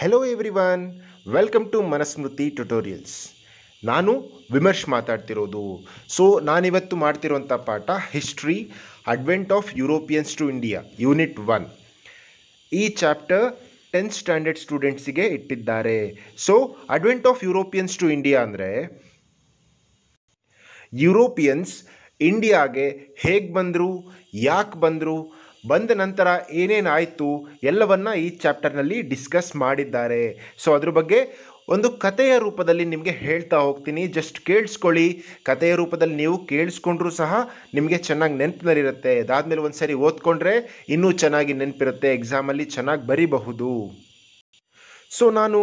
Hello everyone, welcome to Manasmriti tutorials. ನಾನು ವಿಮರ್ಶ್ ಮಾತಾಡ್ತಿರೋದು. ನಾನಿವತ್ತು ಮಾಡ್ತಿರೋಂಥ ಪಾಠ history advent of Europeans to India unit 1. ಈ ಚಾಪ್ಟರ್ 10th ಸ್ಟ್ಯಾಂಡರ್ಡ್ ಸ್ಟೂಡೆಂಟ್ಸಿಗೆ ಇಟ್ಟಿದ್ದಾರೆ. Advent of Europeans to India ಅಂದರೆ ಯುರೋಪಿಯನ್ಸ್ ಇಂಡಿಯಾಗೆ ಹೇಗೆ ಬಂದರು, ಯಾಕೆ ಬಂದರು, ಬಂದ ನಂತರ ಏನೇನಾಯಿತು ಎಲ್ಲವನ್ನ ಈ ಚಾಪ್ಟರ್ನಲ್ಲಿ ಡಿಸ್ಕಸ್ ಮಾಡಿದ್ದಾರೆ. ಅದ್ರ ಬಗ್ಗೆ ಒಂದು ಕಥೆಯ ರೂಪದಲ್ಲಿ ನಿಮಗೆ ಹೇಳ್ತಾ ಹೋಗ್ತೀನಿ. ಜಸ್ಟ್ ಕೇಳಿಸ್ಕೊಳ್ಳಿ. ಕಥೆಯ ರೂಪದಲ್ಲಿ ನೀವು ಕೇಳಿಸ್ಕೊಂಡ್ರೂ ಸಹ ನಿಮಗೆ ಚೆನ್ನಾಗಿ ನೆನಪಿನಲ್ಲಿರುತ್ತೆ. ಅದಾದಮೇಲೆ ಒಂದು ಸರಿ ಓದ್ಕೊಂಡ್ರೆ ಇನ್ನೂ ಚೆನ್ನಾಗಿ ನೆನಪಿರುತ್ತೆ, ಎಕ್ಸಾಮಲ್ಲಿ ಚೆನ್ನಾಗಿ ಬರೀಬಹುದು. ನಾನು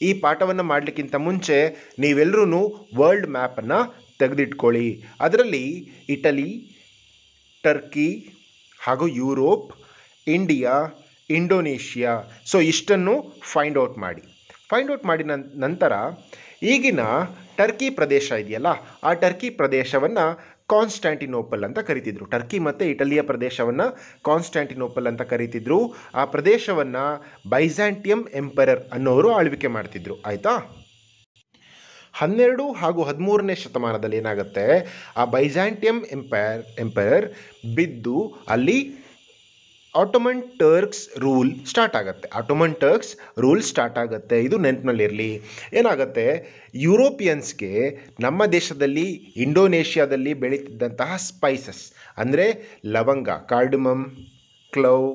ಈ ಪಾಠವನ್ನು ಮಾಡಲಿಕ್ಕಿಂತ ಮುಂಚೆ ನೀವೆಲ್ಲರೂ ವರ್ಲ್ಡ್ ಮ್ಯಾಪನ್ನು ತೆಗೆದಿಟ್ಕೊಳ್ಳಿ. ಅದರಲ್ಲಿ ಇಟಲಿ, ಟರ್ಕಿ ಹಾಗೂ ಯುರೋಪ್, ಇಂಡಿಯಾ, ಇಂಡೋನೇಷ್ಯಾ ಇಷ್ಟನ್ನು ಫೈಂಡ್ ಔಟ್ ಮಾಡಿ ನಂತರ ಈಗಿನ ಟರ್ಕಿ ಪ್ರದೇಶ ಇದೆಯಲ್ಲ, ಆ ಟರ್ಕಿ ಪ್ರದೇಶವನ್ನು ಕಾನ್ಸ್ಟ್ಯಾಂಟಿನೋಪಲ್ ಅಂತ ಕರಿತಿದ್ರು. ಟರ್ಕಿ ಮತ್ತು ಇಟಲಿಯ ಪ್ರದೇಶವನ್ನು ಕಾನ್ಸ್ಟ್ಯಾಂಟಿನೋಪಲ್ ಅಂತ ಕರಿತಿದ್ರು. ಆ ಪ್ರದೇಶವನ್ನು ಬೈಜಾಂಟಿಯಂ ಎಂಪರರ್ ಅನ್ನೋರು ಆಳ್ವಿಕೆ ಮಾಡ್ತಿದ್ರು. ಆಯಿತಾ? 12 ಹಾಗೂ 13ನೇ ಶತಮಾನದಲ್ಲಿ ಏನಾಗುತ್ತೆ, ಆ ಬೈಜಾಂಟಿಯಂ ಎಂಪರರ್ ಬಿದ್ದು ಅಲ್ಲಿ ಆಟೋಮನ್ ಟರ್ಕ್ಸ್ ರೂಲ್ ಸ್ಟಾರ್ಟ್ ಆಗುತ್ತೆ. ಇದು ನೆನಪಿನಲ್ಲಿರಲಿ. ಏನಾಗುತ್ತೆ, ಯುರೋಪಿಯನ್ಸ್ಗೆ ನಮ್ಮ ದೇಶದಲ್ಲಿ ಇಂಡೋನೇಷ್ಯಾದಲ್ಲಿ ಬೆಳೀತಿದ್ದಂತಹ ಸ್ಪೈಸಸ್ ಅಂದರೆ ಲವಂಗ, ಕಾರ್ಡಮಮ್, ಕ್ಲವ್,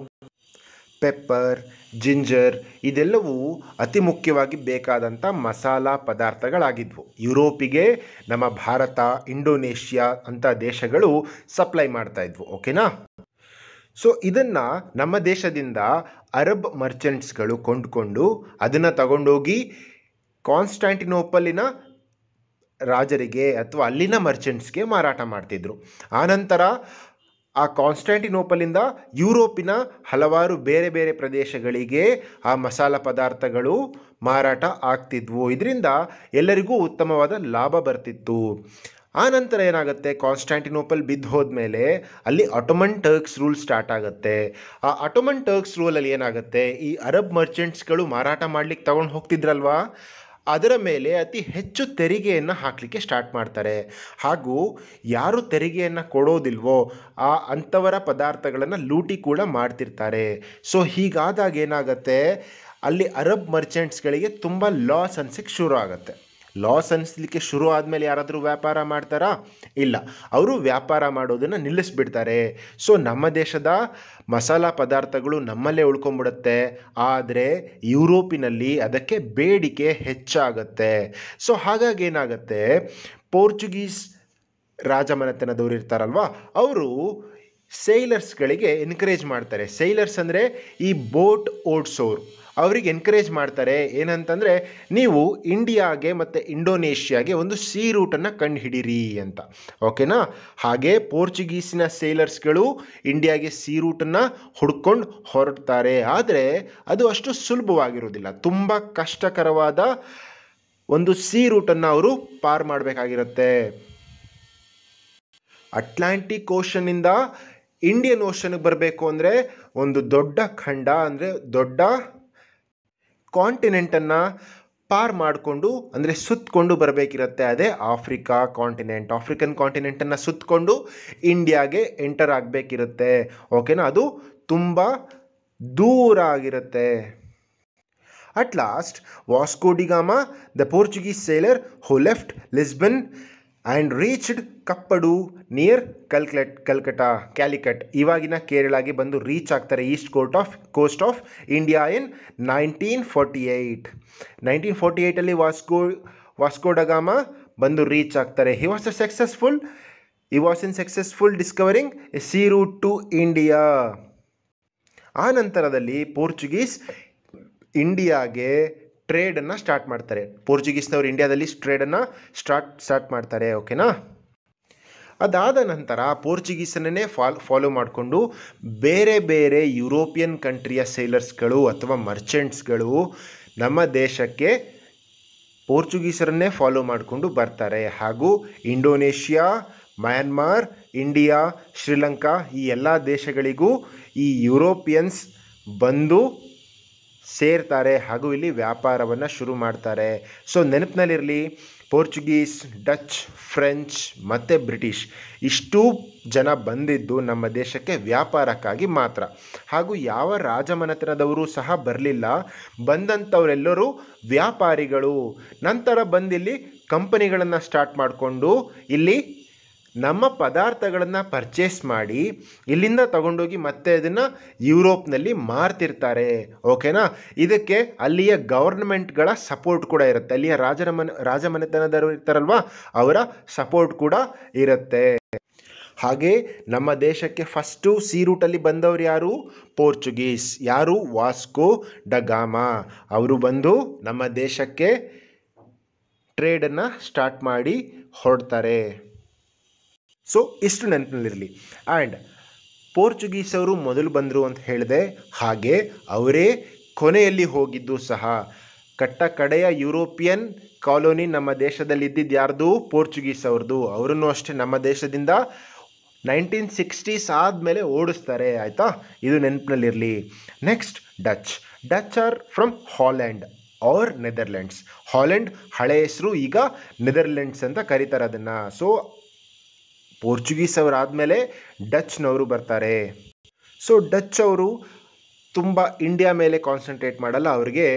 ಪೆಪ್ಪರ್, ಜಿಂಜರ್ ಇದೆಲ್ಲವೂ ಅತಿ ಮುಖ್ಯವಾಗಿ ಬೇಕಾದಂಥ ಮಸಾಲ ಪದಾರ್ಥಗಳಾಗಿದ್ವು. ಯುರೋಪಿಗೆ ನಮ್ಮ ಭಾರತ, ಇಂಡೋನೇಷ್ಯಾ ಅಂಥ ದೇಶಗಳು ಸಪ್ಲೈ ಮಾಡ್ತಾ ಇದ್ವು. ಓಕೆನಾ? ಇದನ್ನು ನಮ್ಮ ದೇಶದಿಂದ ಅರಬ್ ಮರ್ಚೆಂಟ್ಸ್ಗಳು ಕೊಂಡುಕೊಂಡು ಅದನ್ನು ತಗೊಂಡೋಗಿ ಕಾನ್ಸ್ಟ್ಯಾಂಟಿನೋಪಲಿನ ರಾಜರಿಗೆ ಅಥವಾ ಅಲ್ಲಿನ ಮರ್ಚೆಂಟ್ಸ್ಗೆ ಮಾರಾಟ ಮಾಡ್ತಿದ್ರು. ಆನಂತರ ಆ ಕಾನ್ಸ್ಟ್ಯಾಂಟಿನೋಪಲಿಂದ ಯುರೋಪಿನ ಹಲವಾರು ಬೇರೆ ಬೇರೆ ಪ್ರದೇಶಗಳಿಗೆ ಆ ಮಸಾಲ ಪದಾರ್ಥಗಳು ಮಾರಾಟ ಆಗ್ತಿದ್ವು. ಇದರಿಂದ ಎಲ್ಲರಿಗೂ ಉತ್ತಮವಾದ ಲಾಭ ಬರ್ತಿತ್ತು. ಆನಂತರ ಏನಾಗುತ್ತೆ, ಕಾನ್ಸ್ಟ್ಯಾಂಟಿನೋಪಲ್ ಬಿದ್ದು ಹೋದ್ಮೇಲೆ ಅಲ್ಲಿ ಆಟೋಮನ್ ಟರ್ಕ್ಸ್ ರೂಲ್ ಸ್ಟಾರ್ಟ್ ಆಗುತ್ತೆ. ಆ ಆಟೋಮನ್ ಟರ್ಕ್ಸ್ ರೂಲಲ್ಲಿ ಏನಾಗುತ್ತೆ, ಈ ಅರಬ್ ಮರ್ಚೆಂಟ್ಸ್ಗಳು ಮಾರಾಟ ಮಾಡ್ಲಿಕ್ಕೆ ತಗೊಂಡು ಹೋಗ್ತಿದ್ರಲ್ವಾ, ಅದರ ಮೇಲೆ ಅತಿ ಹೆಚ್ಚು ತೆರಿಗೆಯನ್ನು ಹಾಕಲಿಕ್ಕೆ ಸ್ಟಾರ್ಟ್ ಮಾಡ್ತಾರೆ. ಹಾಗೂ ಯಾರು ತೆರಿಗೆಯನ್ನು ಕೊಡೋದಿಲ್ವೋ ಅಂಥವರ ಪದಾರ್ಥಗಳನ್ನು ಲೂಟಿ ಕೂಡ ಮಾಡ್ತಿರ್ತಾರೆ. ಹೀಗಾದಾಗ ಏನಾಗುತ್ತೆ, ಅಲ್ಲಿ ಅರಬ್ ಮರ್ಚೆಂಟ್ಸ್ಗಳಿಗೆ ತುಂಬ ಲಾಸ್ ಅನಿಸಲಿಕ್ಕೆ ಶುರು ಆಗುತ್ತೆ. ಲಾಸ್ ಅನಿಸ್ಲಿಕ್ಕೆ ಶುರು ಆದಮೇಲೆ ಯಾರಾದರೂ ವ್ಯಾಪಾರ ಮಾಡ್ತಾರಾ? ಇಲ್ಲ, ಅವರು ವ್ಯಾಪಾರ ಮಾಡೋದನ್ನು ನಿಲ್ಲಿಸ್ಬಿಡ್ತಾರೆ. ನಮ್ಮ ದೇಶದ ಮಸಾಲ ಪದಾರ್ಥಗಳು ನಮ್ಮಲ್ಲೇ ಉಳ್ಕೊಂಡ್ಬಿಡುತ್ತೆ. ಆದರೆ ಯುರೋಪಿನಲ್ಲಿ ಅದಕ್ಕೆ ಬೇಡಿಕೆ ಹೆಚ್ಚಾಗುತ್ತೆ. ಹಾಗಾಗಿ ಏನಾಗುತ್ತೆ, ಪೋರ್ಚುಗೀಸ್ ರಾಜಮನೆತನದವರು ಇರ್ತಾರಲ್ವ, ಅವರು ಸೇಲರ್ಸ್ಗಳಿಗೆ ಎನ್ಕರೇಜ್ ಮಾಡ್ತಾರೆ. ಸೇಲರ್ಸ್ ಅಂದರೆ ಈ ಬೋಟ್ ಓಡಿಸೋರು. ಅವರಿಗೆ ಎನ್ಕರೇಜ್ ಮಾಡ್ತಾರೆ. ಏನಂತಂದರೆ, ನೀವು ಇಂಡಿಯಾಗೆ ಮತ್ತು ಇಂಡೋನೇಷ್ಯಾಗೆ ಒಂದು ಸೀ ರೂಟನ್ನು ಕಂಡುಹಿಡಿರಿ ಅಂತ. ಓಕೆನಾ? ಹಾಗೆ ಪೋರ್ಚುಗೀಸಿನ ಸೇಲರ್ಸ್ಗಳು ಇಂಡಿಯಾಗೆ ಸೀ ರೂಟನ್ನು ಹುಡ್ಕೊಂಡು ಹೊರಡ್ತಾರೆ. ಆದರೆ ಅದು ಅಷ್ಟು ಸುಲಭವಾಗಿರೋದಿಲ್ಲ. ತುಂಬ ಕಷ್ಟಕರವಾದ ಒಂದು ಸೀ ರೂಟನ್ನು ಅವರು ಪಾರ್ ಮಾಡಬೇಕಾಗಿರುತ್ತೆ. ಅಟ್ಲಾಂಟಿಕ್ ಓಷನ್ನಿಂದ ಇಂಡಿಯನ್ ಓಷನ್ಗೆ ಬರಬೇಕು ಅಂದರೆ ಒಂದು ದೊಡ್ಡ ಖಂಡ ಅಂದರೆ ದೊಡ್ಡ ಕಾಂಟಿನೆಂಟನ್ನು ಪಾರ್ ಮಾಡಿಕೊಂಡು ಅಂದರೆ ಸುತ್ತಕೊಂಡು ಬರಬೇಕಿರುತ್ತೆ. ಅದೇ ಆಫ್ರಿಕನ್ ಕಾಂಟಿನೆಂಟನ್ನು ಸುತ್ತಕೊಂಡು ಇಂಡಿಯಾಗೆ ಎಂಟರ್ ಆಗಬೇಕಿರುತ್ತೆ. ಓಕೆನಾ? ಅದು ತುಂಬ ದೂರ ಆಗಿರುತ್ತೆ. At last Vasco da Gama, the Portuguese sailor who left Lisbon and reached Kappadu near Calicut, ಇವಾಗಿನ ಕೇರಳಗೆ ಬಂದು ರೀಚ್ ಆಗ್ತಾರೆ east coast of India in 1948. 1948 Vasco da Gama ಬಂದು ರೀಚ್ ಆಗ್ತಾರೆ. He was in successful discovering a sea route to India. ಆ ನಂತರದಲ್ಲಿ Portuguese ಇಂಡಿಯಾಗೆ ಟ್ರೇಡನ್ನು start ಮಾಡ್ತಾರೆ. ಪೋರ್ಚುಗೀಸ್ನವರು ಇಂಡಿಯಾದಲ್ಲಿ ಟ್ರೇಡನ್ನು ಸ್ಟಾರ್ಟ್ ಮಾಡ್ತಾರೆ. ಓಕೆನಾ? ಅದಾದ ನಂತರ ಪೋರ್ಚುಗೀಸನ್ನೇ ಫಾಲೋ ಮಾಡಿಕೊಂಡು ಬೇರೆ ಬೇರೆ ಯುರೋಪಿಯನ್ ಕಂಟ್ರಿಯ ಸೇಲರ್ಸ್ಗಳು ಅಥವಾ ಮರ್ಚೆಂಟ್ಸ್ಗಳು ನಮ್ಮ ದೇಶಕ್ಕೆ ಪೋರ್ಚುಗೀಸರನ್ನೇ ಫಾಲೋ ಮಾಡಿಕೊಂಡು ಬರ್ತಾರೆ. ಹಾಗೂ ಇಂಡೋನೇಷ್ಯಾ, ಮಯನ್ಮಾರ್, ಇಂಡಿಯಾ, ಶ್ರೀಲಂಕಾ ಈ ಎಲ್ಲ ದೇಶಗಳಿಗೂ ಈ ಯುರೋಪಿಯನ್ಸ್ ಬಂದು ಸೇರ್ತಾರೆ ಹಾಗೂ ಇಲ್ಲಿ ವ್ಯಾಪಾರವನ್ನು ಶುರು ಮಾಡ್ತಾರೆ. ಸೊ ನೆನಪಿನಲ್ಲಿರಲಿ, ಪೋರ್ಚುಗೀಸ್, ಡಚ್, ಫ್ರೆಂಚ್ ಮತ್ತು ಬ್ರಿಟಿಷ್ ಇಷ್ಟೂ ಜನ ಬಂದಿದ್ದು ನಮ್ಮ ದೇಶಕ್ಕೆ ವ್ಯಾಪಾರಕ್ಕಾಗಿ ಮಾತ್ರ. ಹಾಗೂ ಯಾವ ರಾಜಮನೆತನದವರು ಸಹ ಬರಲಿಲ್ಲ. ಬಂದಂಥವರೆಲ್ಲರೂ ವ್ಯಾಪಾರಿಗಳು. ನಂತರ ಬಂದಿಲ್ಲಿ ಕಂಪನಿಗಳನ್ನು ಸ್ಟಾರ್ಟ್ ಮಾಡಿಕೊಂಡು ಇಲ್ಲಿ ನಮ್ಮ ಪದಾರ್ಥಗಳನ್ನು ಪರ್ಚೇಸ್ ಮಾಡಿ ಇಲ್ಲಿಂದ ತಗೊಂಡೋಗಿ ಮತ್ತೆ ಅದನ್ನು ಯುರೋಪ್ನಲ್ಲಿ ಮಾರ್ತಿರ್ತಾರೆ. ಓಕೆನಾ? ಇದಕ್ಕೆ ಅಲ್ಲಿಯ ಗವರ್ನಮೆಂಟ್ಗಳ ಸಪೋರ್ಟ್ ಕೂಡ ಇರುತ್ತೆ. ಅಲ್ಲಿಯ ರಾಜಮನೆತನದವರು ಇರ್ತಾರಲ್ವ, ಅವರ ಸಪೋರ್ಟ್ ಕೂಡ ಇರುತ್ತೆ. ಹಾಗೆ ನಮ್ಮ ದೇಶಕ್ಕೆ ಫಸ್ಟು ಸಿ ರೂಟಲ್ಲಿ ಬಂದವರು ಯಾರು? ಪೋರ್ಚುಗೀಸ್. ಯಾರು? Vasco da gamma. ಅವರು ಬಂದು ನಮ್ಮ ದೇಶಕ್ಕೆ ಟ್ರೇಡನ್ನು ಸ್ಟಾರ್ಟ್ ಮಾಡಿ ಹೊರಡ್ತಾರೆ. ಸೊ ಇಷ್ಟು ನೆನಪಿನಲ್ಲಿರಲಿ. ಆ್ಯಂಡ್ ಪೋರ್ಚುಗೀಸವರು ಮೊದಲು ಬಂದರು ಅಂತ ಹೇಳಿದೆ, ಹಾಗೆ ಅವರೇ ಕೊನೆಯಲ್ಲಿ ಹೋಗಿದ್ದು ಸಹ. ಕಡೆಯ ಯುರೋಪಿಯನ್ ಕಾಲೋನಿ ನಮ್ಮ ದೇಶದಲ್ಲಿ ಇದ್ದಿದ್ದು ಯಾರ್ದು? ಪೋರ್ಚುಗೀಸ್ ಅವ್ರದ್ದು. ಅವರನ್ನು ಅಷ್ಟೇ ನಮ್ಮ ದೇಶದಿಂದ 1960s ಆದಮೇಲೆ ಓಡಿಸ್ತಾರೆ. ಆಯಿತಾ? ಇದು ನೆನಪಿನಲ್ಲಿರಲಿ. Next Dutch. Dutch are from Holland or Netherlands. Holland ಹಳೆ ಹೆಸರು, ಈಗ ನೆದರ್ಲ್ಯಾಂಡ್ಸ್ ಅಂತ ಕರೀತಾರೆ ಅದನ್ನು. ಸೊ ಪೋರ್ಚುಗೀಸ್ ಅವರಾದಮೇಲೆ ಡಚ್ನವರು ಬರ್ತಾರೆ. ಸೊ ಡಚ್ ಅವರು ತುಂಬ ಇಂಡಿಯಾ ಮೇಲೆ ಕಾನ್ಸಂಟ್ರೇಟ್ ಮಾಡಲ್ಲ, ಅವ್ರಿಗೆ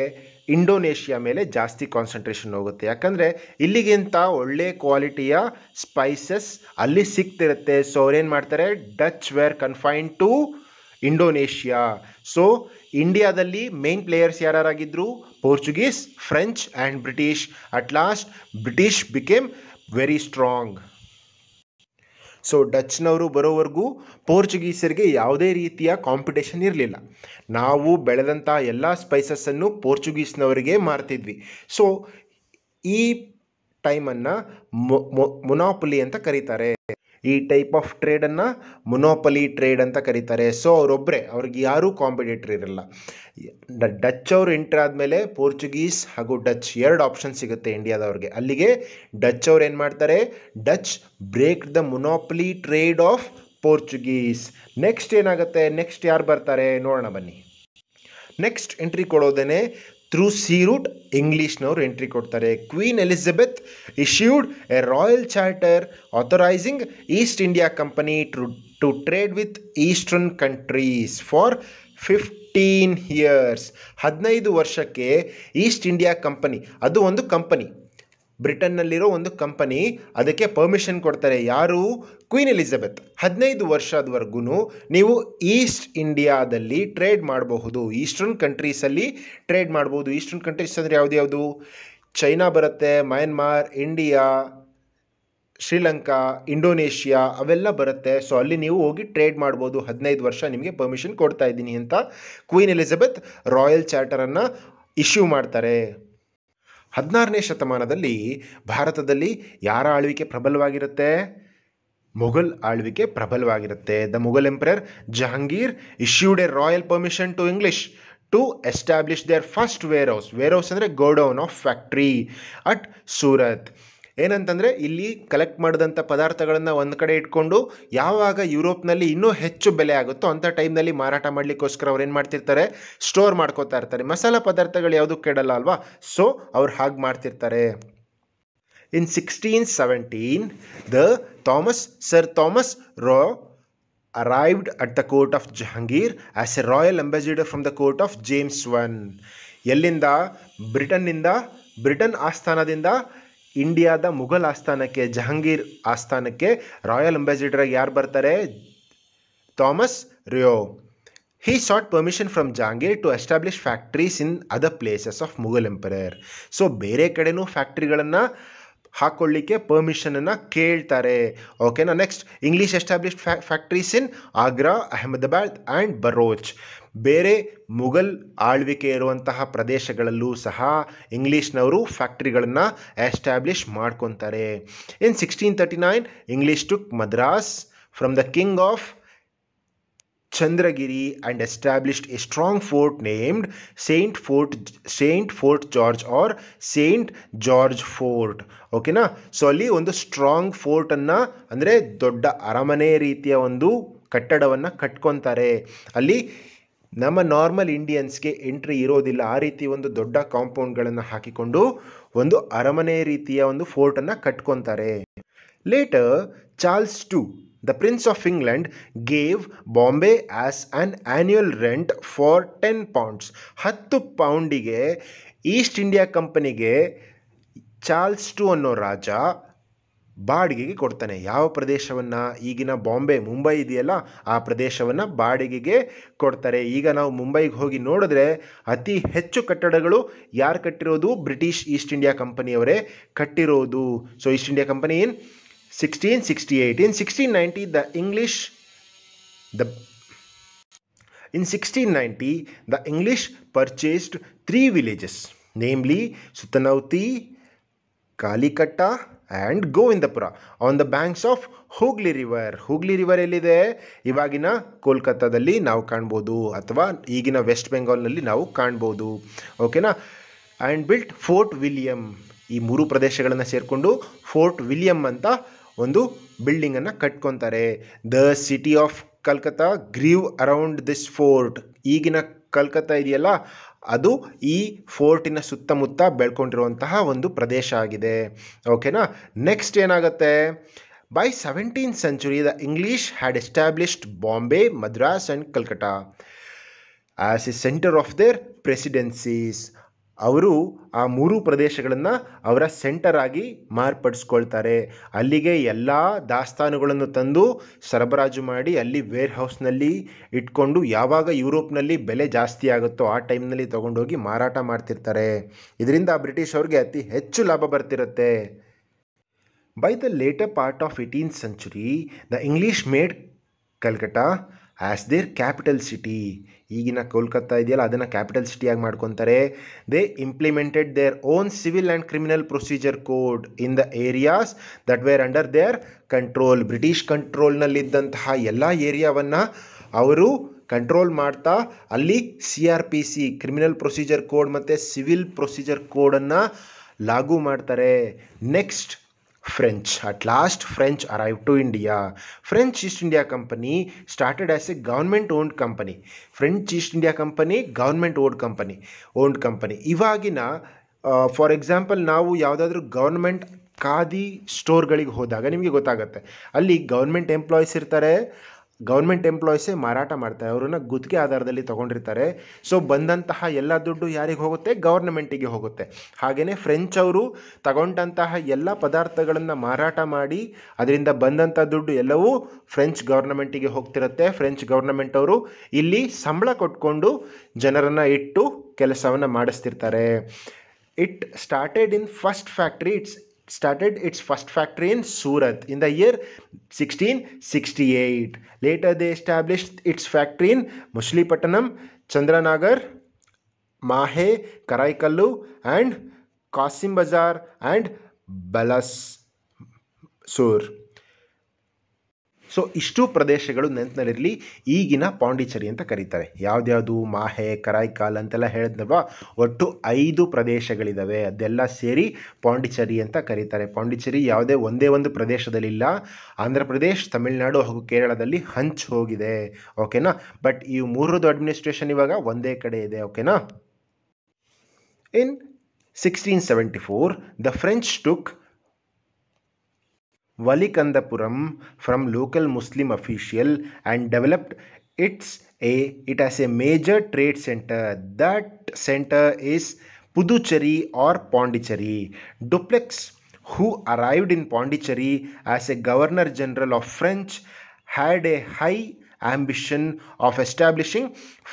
ಇಂಡೋನೇಷ್ಯಾ ಮೇಲೆ ಜಾಸ್ತಿ ಕಾನ್ಸಂಟ್ರೇಷನ್ ಹೋಗುತ್ತೆ. ಯಾಕಂದರೆ ಇಲ್ಲಿಗಿಂತ ಒಳ್ಳೆ ಕ್ವಾಲಿಟಿಯ ಸ್ಪೈಸಸ್ ಅಲ್ಲಿ ಸಿಗ್ತಿರುತ್ತೆ. ಸೊ ಅವ್ರೇನು ಮಾಡ್ತಾರೆ? Dutch were confined to Indonesia. So ಇಂಡಿಯಾದಲ್ಲಿ ಮೇನ್ ಪ್ಲೇಯರ್ಸ್ ಯಾರಾಗಿದ್ದರು? Portuguese, French and British. At last British became very strong. So ಡಚ್ನವರು ಬರೋವರೆಗೂ ಪೋರ್ಚುಗೀಸರಿಗೆ ಯಾವುದೇ ರೀತಿಯ ಕಾಂಪಿಟೇಷನ್ ಇರಲಿಲ್ಲ. ನಾವು ಬೆಳೆದಂಥ ಎಲ್ಲ ಸ್ಪೈಸಸ್ಸನ್ನು ಪೋರ್ಚುಗೀಸ್ನವರಿಗೆ ಮಾರ್ತಿದ್ವಿ. ಸೊ ಈ ಟೈಮನ್ನು ಮೊನೋಪೊಲಿ ಅಂತ ಕರೀತಾರೆ. ಈ ಟೈಪ್ ಆಫ್ ಟ್ರೇಡನ್ನು ಮೊನೋಪೊಲಿ ಟ್ರೇಡ್ ಅಂತ ಕರೀತಾರೆ. ಸೊ ಅವರೊಬ್ಬರೇ, ಅವ್ರಿಗೆ ಯಾರೂ ಕಾಂಪಿಟೇಟರ್ ಇರಲ್ಲ. ಡಚ್ ಅವರು ಎಂಟ್ರ್ ಆದಮೇಲೆ ಪೋರ್ಚುಗೀಸ್ ಹಾಗೂ ಡಚ್ ಎರಡು ಆಪ್ಷನ್ ಸಿಗುತ್ತೆ ಇಂಡಿಯಾದವ್ರಿಗೆ. ಅಲ್ಲಿಗೆ ಡಚ್ ಅವ್ರು ಏನು ಮಾಡ್ತಾರೆ? Dutch break the monopoly trade of Portuguese. Next ಏನಾಗುತ್ತೆ? ನೆಕ್ಸ್ಟ್ ಯಾರು ಬರ್ತಾರೆ ನೋಡೋಣ ಬನ್ನಿ. ನೆಕ್ಸ್ಟ್ ಎಂಟ್ರಿ ಕೊಡೋದೇ ಥ್ರೂ ಸಿ ರೂಟ್ ಇಂಗ್ಲೀಷ್ನವರು ಎಂಟ್ರಿ ಕೊಡ್ತಾರೆ. Queen Elizabeth issued a royal charter authorising East India Company to trade with eastern countries for 15 years. 15 ವರ್ಷಕ್ಕೆ East India company, ಅದು ಒಂದು ಕಂಪನಿ, ಬ್ರಿಟನ್ನಲ್ಲಿರೋ ಒಂದು ಕಂಪನಿ, ಅದಕ್ಕೆ ಪರ್ಮಿಷನ್ ಕೊಡ್ತಾರೆ. ಯಾರು? Queen Elizabeth. 15 ವರ್ಷದವರೆಗೂ ನೀವು ಈಸ್ಟ್ ಇಂಡಿಯಾದಲ್ಲಿ ಟ್ರೇಡ್ ಮಾಡಬಹುದು, ಈಸ್ಟರ್ನ್ ಕಂಟ್ರೀಸಲ್ಲಿ ಟ್ರೇಡ್ ಮಾಡ್ಬೋದು. ಈಸ್ಟರ್ನ್ ಕಂಟ್ರೀಸ್ ಅಂದರೆ ಯಾವುದು? ಚೈನಾ ಬರುತ್ತೆ, ಮಯನ್ಮಾರ್, ಇಂಡಿಯಾ, ಶ್ರೀಲಂಕಾ, ಇಂಡೋನೇಷ್ಯಾ ಅವೆಲ್ಲ ಬರುತ್ತೆ. ಸೊ ಅಲ್ಲಿ ನೀವು ಹೋಗಿ ಟ್ರೇಡ್ ಮಾಡ್ಬೋದು. 15 ವರ್ಷ ನಿಮಗೆ ಪರ್ಮಿಷನ್ ಕೊಡ್ತಾ ಇದ್ದೀನಿ ಅಂತ ಕ್ವೀನ್ ಎಲಿಜಬೆತ್ ರಾಯಲ್ ಚಾರ್ಟರನ್ನು ಇಶ್ಯೂ ಮಾಡ್ತಾರೆ. 16ನೇ ಶತಮಾನದಲ್ಲಿ ಭಾರತದಲ್ಲಿ ಯಾರ ಆಳ್ವಿಕೆ ಪ್ರಬಲವಾಗಿರುತ್ತೆ? ಮೊಘಲ್ ಆಳ್ವಿಕೆ ಪ್ರಬಲವಾಗಿರುತ್ತೆ. The Mughal emperor Jahangir issued a royal permission to English to establish their first warehouse. Warehouse ಅಂದರೆ godown of factory at Surat. ಏನಂತಂದರೆ ಇಲ್ಲಿ ಕಲೆಕ್ಟ್ ಮಾಡಿದಂಥ ಪದಾರ್ಥಗಳನ್ನು ಒಂದು ಕಡೆ ಇಟ್ಕೊಂಡು ಯಾವಾಗ ಯುರೋಪ್ನಲ್ಲಿ ಇನ್ನೂ ಹೆಚ್ಚು ಬೆಲೆ ಆಗುತ್ತೋ ಅಂಥ ಟೈಮ್ನಲ್ಲಿ ಮಾರಾಟ ಮಾಡಲಿಕ್ಕೋಸ್ಕರ ಅವ್ರು ಏನು ಮಾಡ್ತಿರ್ತಾರೆ? ಸ್ಟೋರ್ ಮಾಡ್ಕೋತಾ ಇರ್ತಾರೆ. ಮಸಾಲ ಪದಾರ್ಥಗಳು ಯಾವುದೂ ಕೆಡಲ್ಲ ಅಲ್ವಾ? ಸೊ ಅವ್ರು ಹಾಗೆ ಮಾಡ್ತಿರ್ತಾರೆ. In 1617, Sir Thomas Roe arrived at the court of Jahangir as a royal ambassador from the court of James I. ಎಲ್ಲಿಂದ? ಬ್ರಿಟನ್ ಆಸ್ಥಾನದಿಂದ ಇಂಡಿಯಾದ ಮುಘಲ್ ಆಸ್ಥಾನಕ್ಕೆ, ಜಹಾಂಗೀರ್ ಆಸ್ಥಾನಕ್ಕೆ ರಾಯಲ್ ಅಂಬಾಸಿಡರಾಗಿ ಯಾರು ಬರ್ತಾರೆ? Thomas Rio. He sought permission from Jahangir to establish factories in other places of Mughal Emperor. So ಬೇರೆ ಕಡೆನೂ ಫ್ಯಾಕ್ಟ್ರಿಗಳನ್ನು ಹಾಕೊಳ್ಳಿಕ್ಕೆ ಪರ್ಮಿಷನನ್ನು ಕೇಳ್ತಾರೆ. ಓಕೆನಾ? Next English established factories in Agra, Ahmedabad and Broach. ಬೇರೆ ಮುಘಲ್ ಆಳ್ವಿಕೆ ಇರುವಂತಹ ಪ್ರದೇಶಗಳಲ್ಲೂ ಸಹ ಇಂಗ್ಲೀಷ್ನವರು ಫ್ಯಾಕ್ಟ್ರಿಗಳನ್ನು ಎಸ್ಟಾಬ್ಲಿಷ್ ಮಾಡ್ಕೊತಾರೆ. ಇನ್ 1639 English took Madras from the king of Chandragiri and established a strong fort named Saint Fort George or Saint George Fort. ಓಕೆನಾ? ಸೊ ಅಲ್ಲಿ ಒಂದು ಸ್ಟ್ರಾಂಗ್ ಫೋರ್ಟನ್ನು, ಅಂದರೆ ದೊಡ್ಡ ಅರಮನೆ ರೀತಿಯ ಒಂದು ಕಟ್ಟಡವನ್ನು ಕಟ್ಕೊತಾರೆ. ಅಲ್ಲಿ ನಮ್ಮ ನಾರ್ಮಲ್ ಇಂಡಿಯನ್ಸ್ಗೆ ಎಂಟ್ರಿ ಇರೋದಿಲ್ಲ. ಆ ರೀತಿ ಒಂದು ದೊಡ್ಡ ಕಾಂಪೌಂಡ್ಗಳನ್ನು ಹಾಕಿಕೊಂಡು ಒಂದು ಅರಮನೆ ರೀತಿಯ ಒಂದು ಫೋರ್ಟನ್ನು ಕಟ್ಕೊತಾರೆ. Later Charles II, the Prince of England, gave Bombay as an annual rent for 10 pounds. 10 ಪೌಂಡಿಗೆ East India ಕಂಪನಿಗೆ ಚಾರ್ಲ್ಸ್ II ಅನ್ನೋ ರಾಜ ಬಾಡಿಗೆಗೆ ಕೊಡ್ತಾನೆ. ಯಾವ ಪ್ರದೇಶವನ್ನು? ಈಗಿನ ಬಾಂಬೆ, ಮುಂಬೈ ಇದೆಯಲ್ಲ, ಆ ಪ್ರದೇಶವನ್ನು ಬಾಡಿಗೆಗೆ ಕೊಡ್ತಾರೆ. ಈಗ ನಾವು ಮುಂಬೈಗೆ ಹೋಗಿ ನೋಡಿದ್ರೆ ಅತಿ ಹೆಚ್ಚು ಕಟ್ಟಡಗಳು ಯಾರು ಕಟ್ಟಿರೋದು? ಬ್ರಿಟಿಷ್ ಈಸ್ಟ್ ಇಂಡಿಯಾ ಕಂಪನಿಯವರೇ ಕಟ್ಟಿರೋದು. So East India Company in 1668. In 1690, the English purchased 3 villages, namely Sutanauti, Kalikata and Govindapura on the banks of Hooghly river. Hooghly river ಎಲ್ಲಿದೆ? ಇವಾಗಿನ ಕೋಲ್ಕತ್ತಾದಲ್ಲಿ ನಾವು ಕಾಣ್ಬೋದು, ಅಥವಾ ಈಗಿನ ವೆಸ್ಟ್ ಬೆಂಗಾಲ್ನಲ್ಲಿ ನಾವು ಕಾಣ್ಬೋದು. ಓಕೆನಾ? And built Fort William. ಈ 3 ಪ್ರದೇಶಗಳನ್ನು ಸೇರಿಕೊಂಡು ಫೋರ್ಟ್ ವಿಲಿಯಂ ಅಂತ ಒಂದು ಬಿಲ್ಡಿಂಗನ್ನು ಕಟ್ಕೊತಾರೆ. The city of Calcutta grew around this fort. ಈಗಿನ ಕಲ್ಕತ್ತಾ ಇದೆಯಲ್ಲ, ಅದು ಈ ಫೋರ್ಟಿನ ಸುತ್ತಮುತ್ತ ಬೆಳ್ಕೊಂಡಿರುವಂತಹ ಒಂದು ಪ್ರದೇಶ ಆಗಿದೆ. ಓಕೆನಾ? ನೆಕ್ಸ್ಟ್ ಏನಾಗುತ್ತೆ? By 17th century, the English had established Bombay, Madras and Calcutta as a center of their presidencies. ಅವರು ಆ 3 ಪ್ರದೇಶಗಳನ್ನು ಅವರ ಸೆಂಟರ್ ಆಗಿ ಮಾರ್ಪಡಿಸ್ಕೊಳ್ತಾರೆ. ಅಲ್ಲಿಗೆ ಎಲ್ಲ ದಾಸ್ತಾನುಗಳನ್ನು ತಂದು ಸರಬರಾಜು ಮಾಡಿ ಅಲ್ಲಿ ವೇರ್ ಹೌಸ್ನಲ್ಲಿ ಇಟ್ಕೊಂಡು ಯಾವಾಗ ಯುರೋಪ್ನಲ್ಲಿ ಬೆಲೆ ಜಾಸ್ತಿ ಆಗುತ್ತೋ ಆ ಟೈಮ್ನಲ್ಲಿ ತೊಗೊಂಡೋಗಿ ಮಾರಾಟ ಮಾಡ್ತಿರ್ತಾರೆ. ಇದರಿಂದ ಬ್ರಿಟಿಷ್ ಅವ್ರಿಗೆ ಅತಿ ಹೆಚ್ಚು ಲಾಭ ಬರ್ತಿರುತ್ತೆ. By the later part of 18th century, the English made Calcutta as their capital city. ಈಗಿನ ಕೋಲ್ಕತ್ತಾ ಇದೆಯಲ್ಲ, ಅದನ್ನು ಕ್ಯಾಪಿಟಲ್ ಸಿಟಿಯಾಗಿ ಮಾಡ್ಕೊತಾರೆ. They implemented their own civil and criminal procedure code in the areas that were under their control. British ಕಂಟ್ರೋಲ್ನಲ್ಲಿದ್ದಂತಹ ಎಲ್ಲ ಏರಿಯಾವನ್ನು ಅವರು control ಮಾಡ್ತಾ ಅಲ್ಲಿ CRPC ಕ್ರಿಮಿನಲ್ ಪ್ರೊಸೀಜರ್ ಕೋಡ್ ಮತ್ತು ಸಿವಿಲ್ ಪ್ರೊಸೀಜರ್ ಕೋಡನ್ನು ಲಾಗು ಮಾಡ್ತಾರೆ. Next French. At last, French arrived to India. French East India Company started as a government-owned company. French East India Company, government-owned company. ಇವಾಗಿನ ಫಾರ್ ಎಕ್ಸಾಂಪಲ್ ನಾವು ಯಾವುದಾದ್ರೂ government khadi ಸ್ಟೋರ್ಗಳಿಗೆ ಹೋದಾಗ ನಿಮಗೆ ಗೊತ್ತಾಗುತ್ತೆ, ಅಲ್ಲಿ ಗೌರ್ಮೆಂಟ್ ಎಂಪ್ಲಾಯೀಸ್ ಇರ್ತಾರೆ. ಗೌರ್ಮೆಂಟ್ ಎಂಪ್ಲಾಯೀಸೇ ಮಾರಾಟ ಮಾಡ್ತಾರೆ, ಅವರನ್ನು ಗುತ್ತಿಗೆ ಆಧಾರದಲ್ಲಿ ತೊಗೊಂಡಿರ್ತಾರೆ. ಸೊ ಬಂದಂತಹ ಎಲ್ಲ ದುಡ್ಡು ಯಾರಿಗೆ ಹೋಗುತ್ತೆ? ಗೌರ್ಮೆಂಟಿಗೆ ಹೋಗುತ್ತೆ. ಹಾಗೆಯೇ ಫ್ರೆಂಚ್ ಅವರು ತಗೊಂಡಂತಹ ಎಲ್ಲ ಪದಾರ್ಥಗಳನ್ನು ಮಾರಾಟ ಮಾಡಿ ಅದರಿಂದ ಬಂದಂಥ ದುಡ್ಡು ಎಲ್ಲವೂ ಫ್ರೆಂಚ್ ಗೌರ್ಮೆಂಟಿಗೆ ಹೋಗ್ತಿರುತ್ತೆ. ಫ್ರೆಂಚ್ ಗೌರ್ಮೆಂಟ್ ಅವರು ಇಲ್ಲಿ ಸಂಬಳ ಕೊಟ್ಕೊಂಡು ಜನರನ್ನು ಇಟ್ಟು ಕೆಲಸವನ್ನು ಮಾಡಿಸ್ತಿರ್ತಾರೆ. It started in first factory. started its first factory in Surat in the year 1668. Later they established its factory in Machilipatnam, Chandranagar, Mahe, Karaikallu and Qasim Bazar and Balasur. So ಇಷ್ಟು ಪ್ರದೇಶಗಳು ನೆನಪಿನಲ್ಲಿರಲಿ. ಈಗಿನ ಪಾಂಡಿಚೇರಿ ಅಂತ ಕರೀತಾರೆ. ಯಾವ್ದ್ಯಾವುದು? ಮಾಹೆ, ಕರೈಕಾಲ್ ಅಂತೆಲ್ಲ ಹೇಳಿದ್ನಲ್ವಾ, ಒಟ್ಟು 5 ಪ್ರದೇಶಗಳಿದ್ದಾವೆ. ಅದೆಲ್ಲ ಸೇರಿ ಪಾಂಡಿಚೇರಿ ಅಂತ ಕರೀತಾರೆ. ಪಾಂಡಿಚೇರಿ ಯಾವುದೇ ಒಂದೇ ಒಂದು ಪ್ರದೇಶದಲ್ಲಿಲ್ಲ. ಆಂಧ್ರ ಪ್ರದೇಶ್, ತಮಿಳುನಾಡು ಹಾಗೂ ಕೇರಳದಲ್ಲಿ ಹಂಚು ಹೋಗಿದೆ. ಓಕೆನಾ? ಬಟ್ ಈ 3 ಅಡ್ಮಿನಿಸ್ಟ್ರೇಷನ್ ಇವಾಗ ಒಂದೇ ಕಡೆ ಇದೆ. ಓಕೆನಾ? ಇನ್ 1674 the French took Valikandapuram from local Muslim official and developed it as a major trade center. That center is Puducherry or Pondicherry. Dupleix, who arrived in Pondicherry as a Governor General of French, had a high ambition of establishing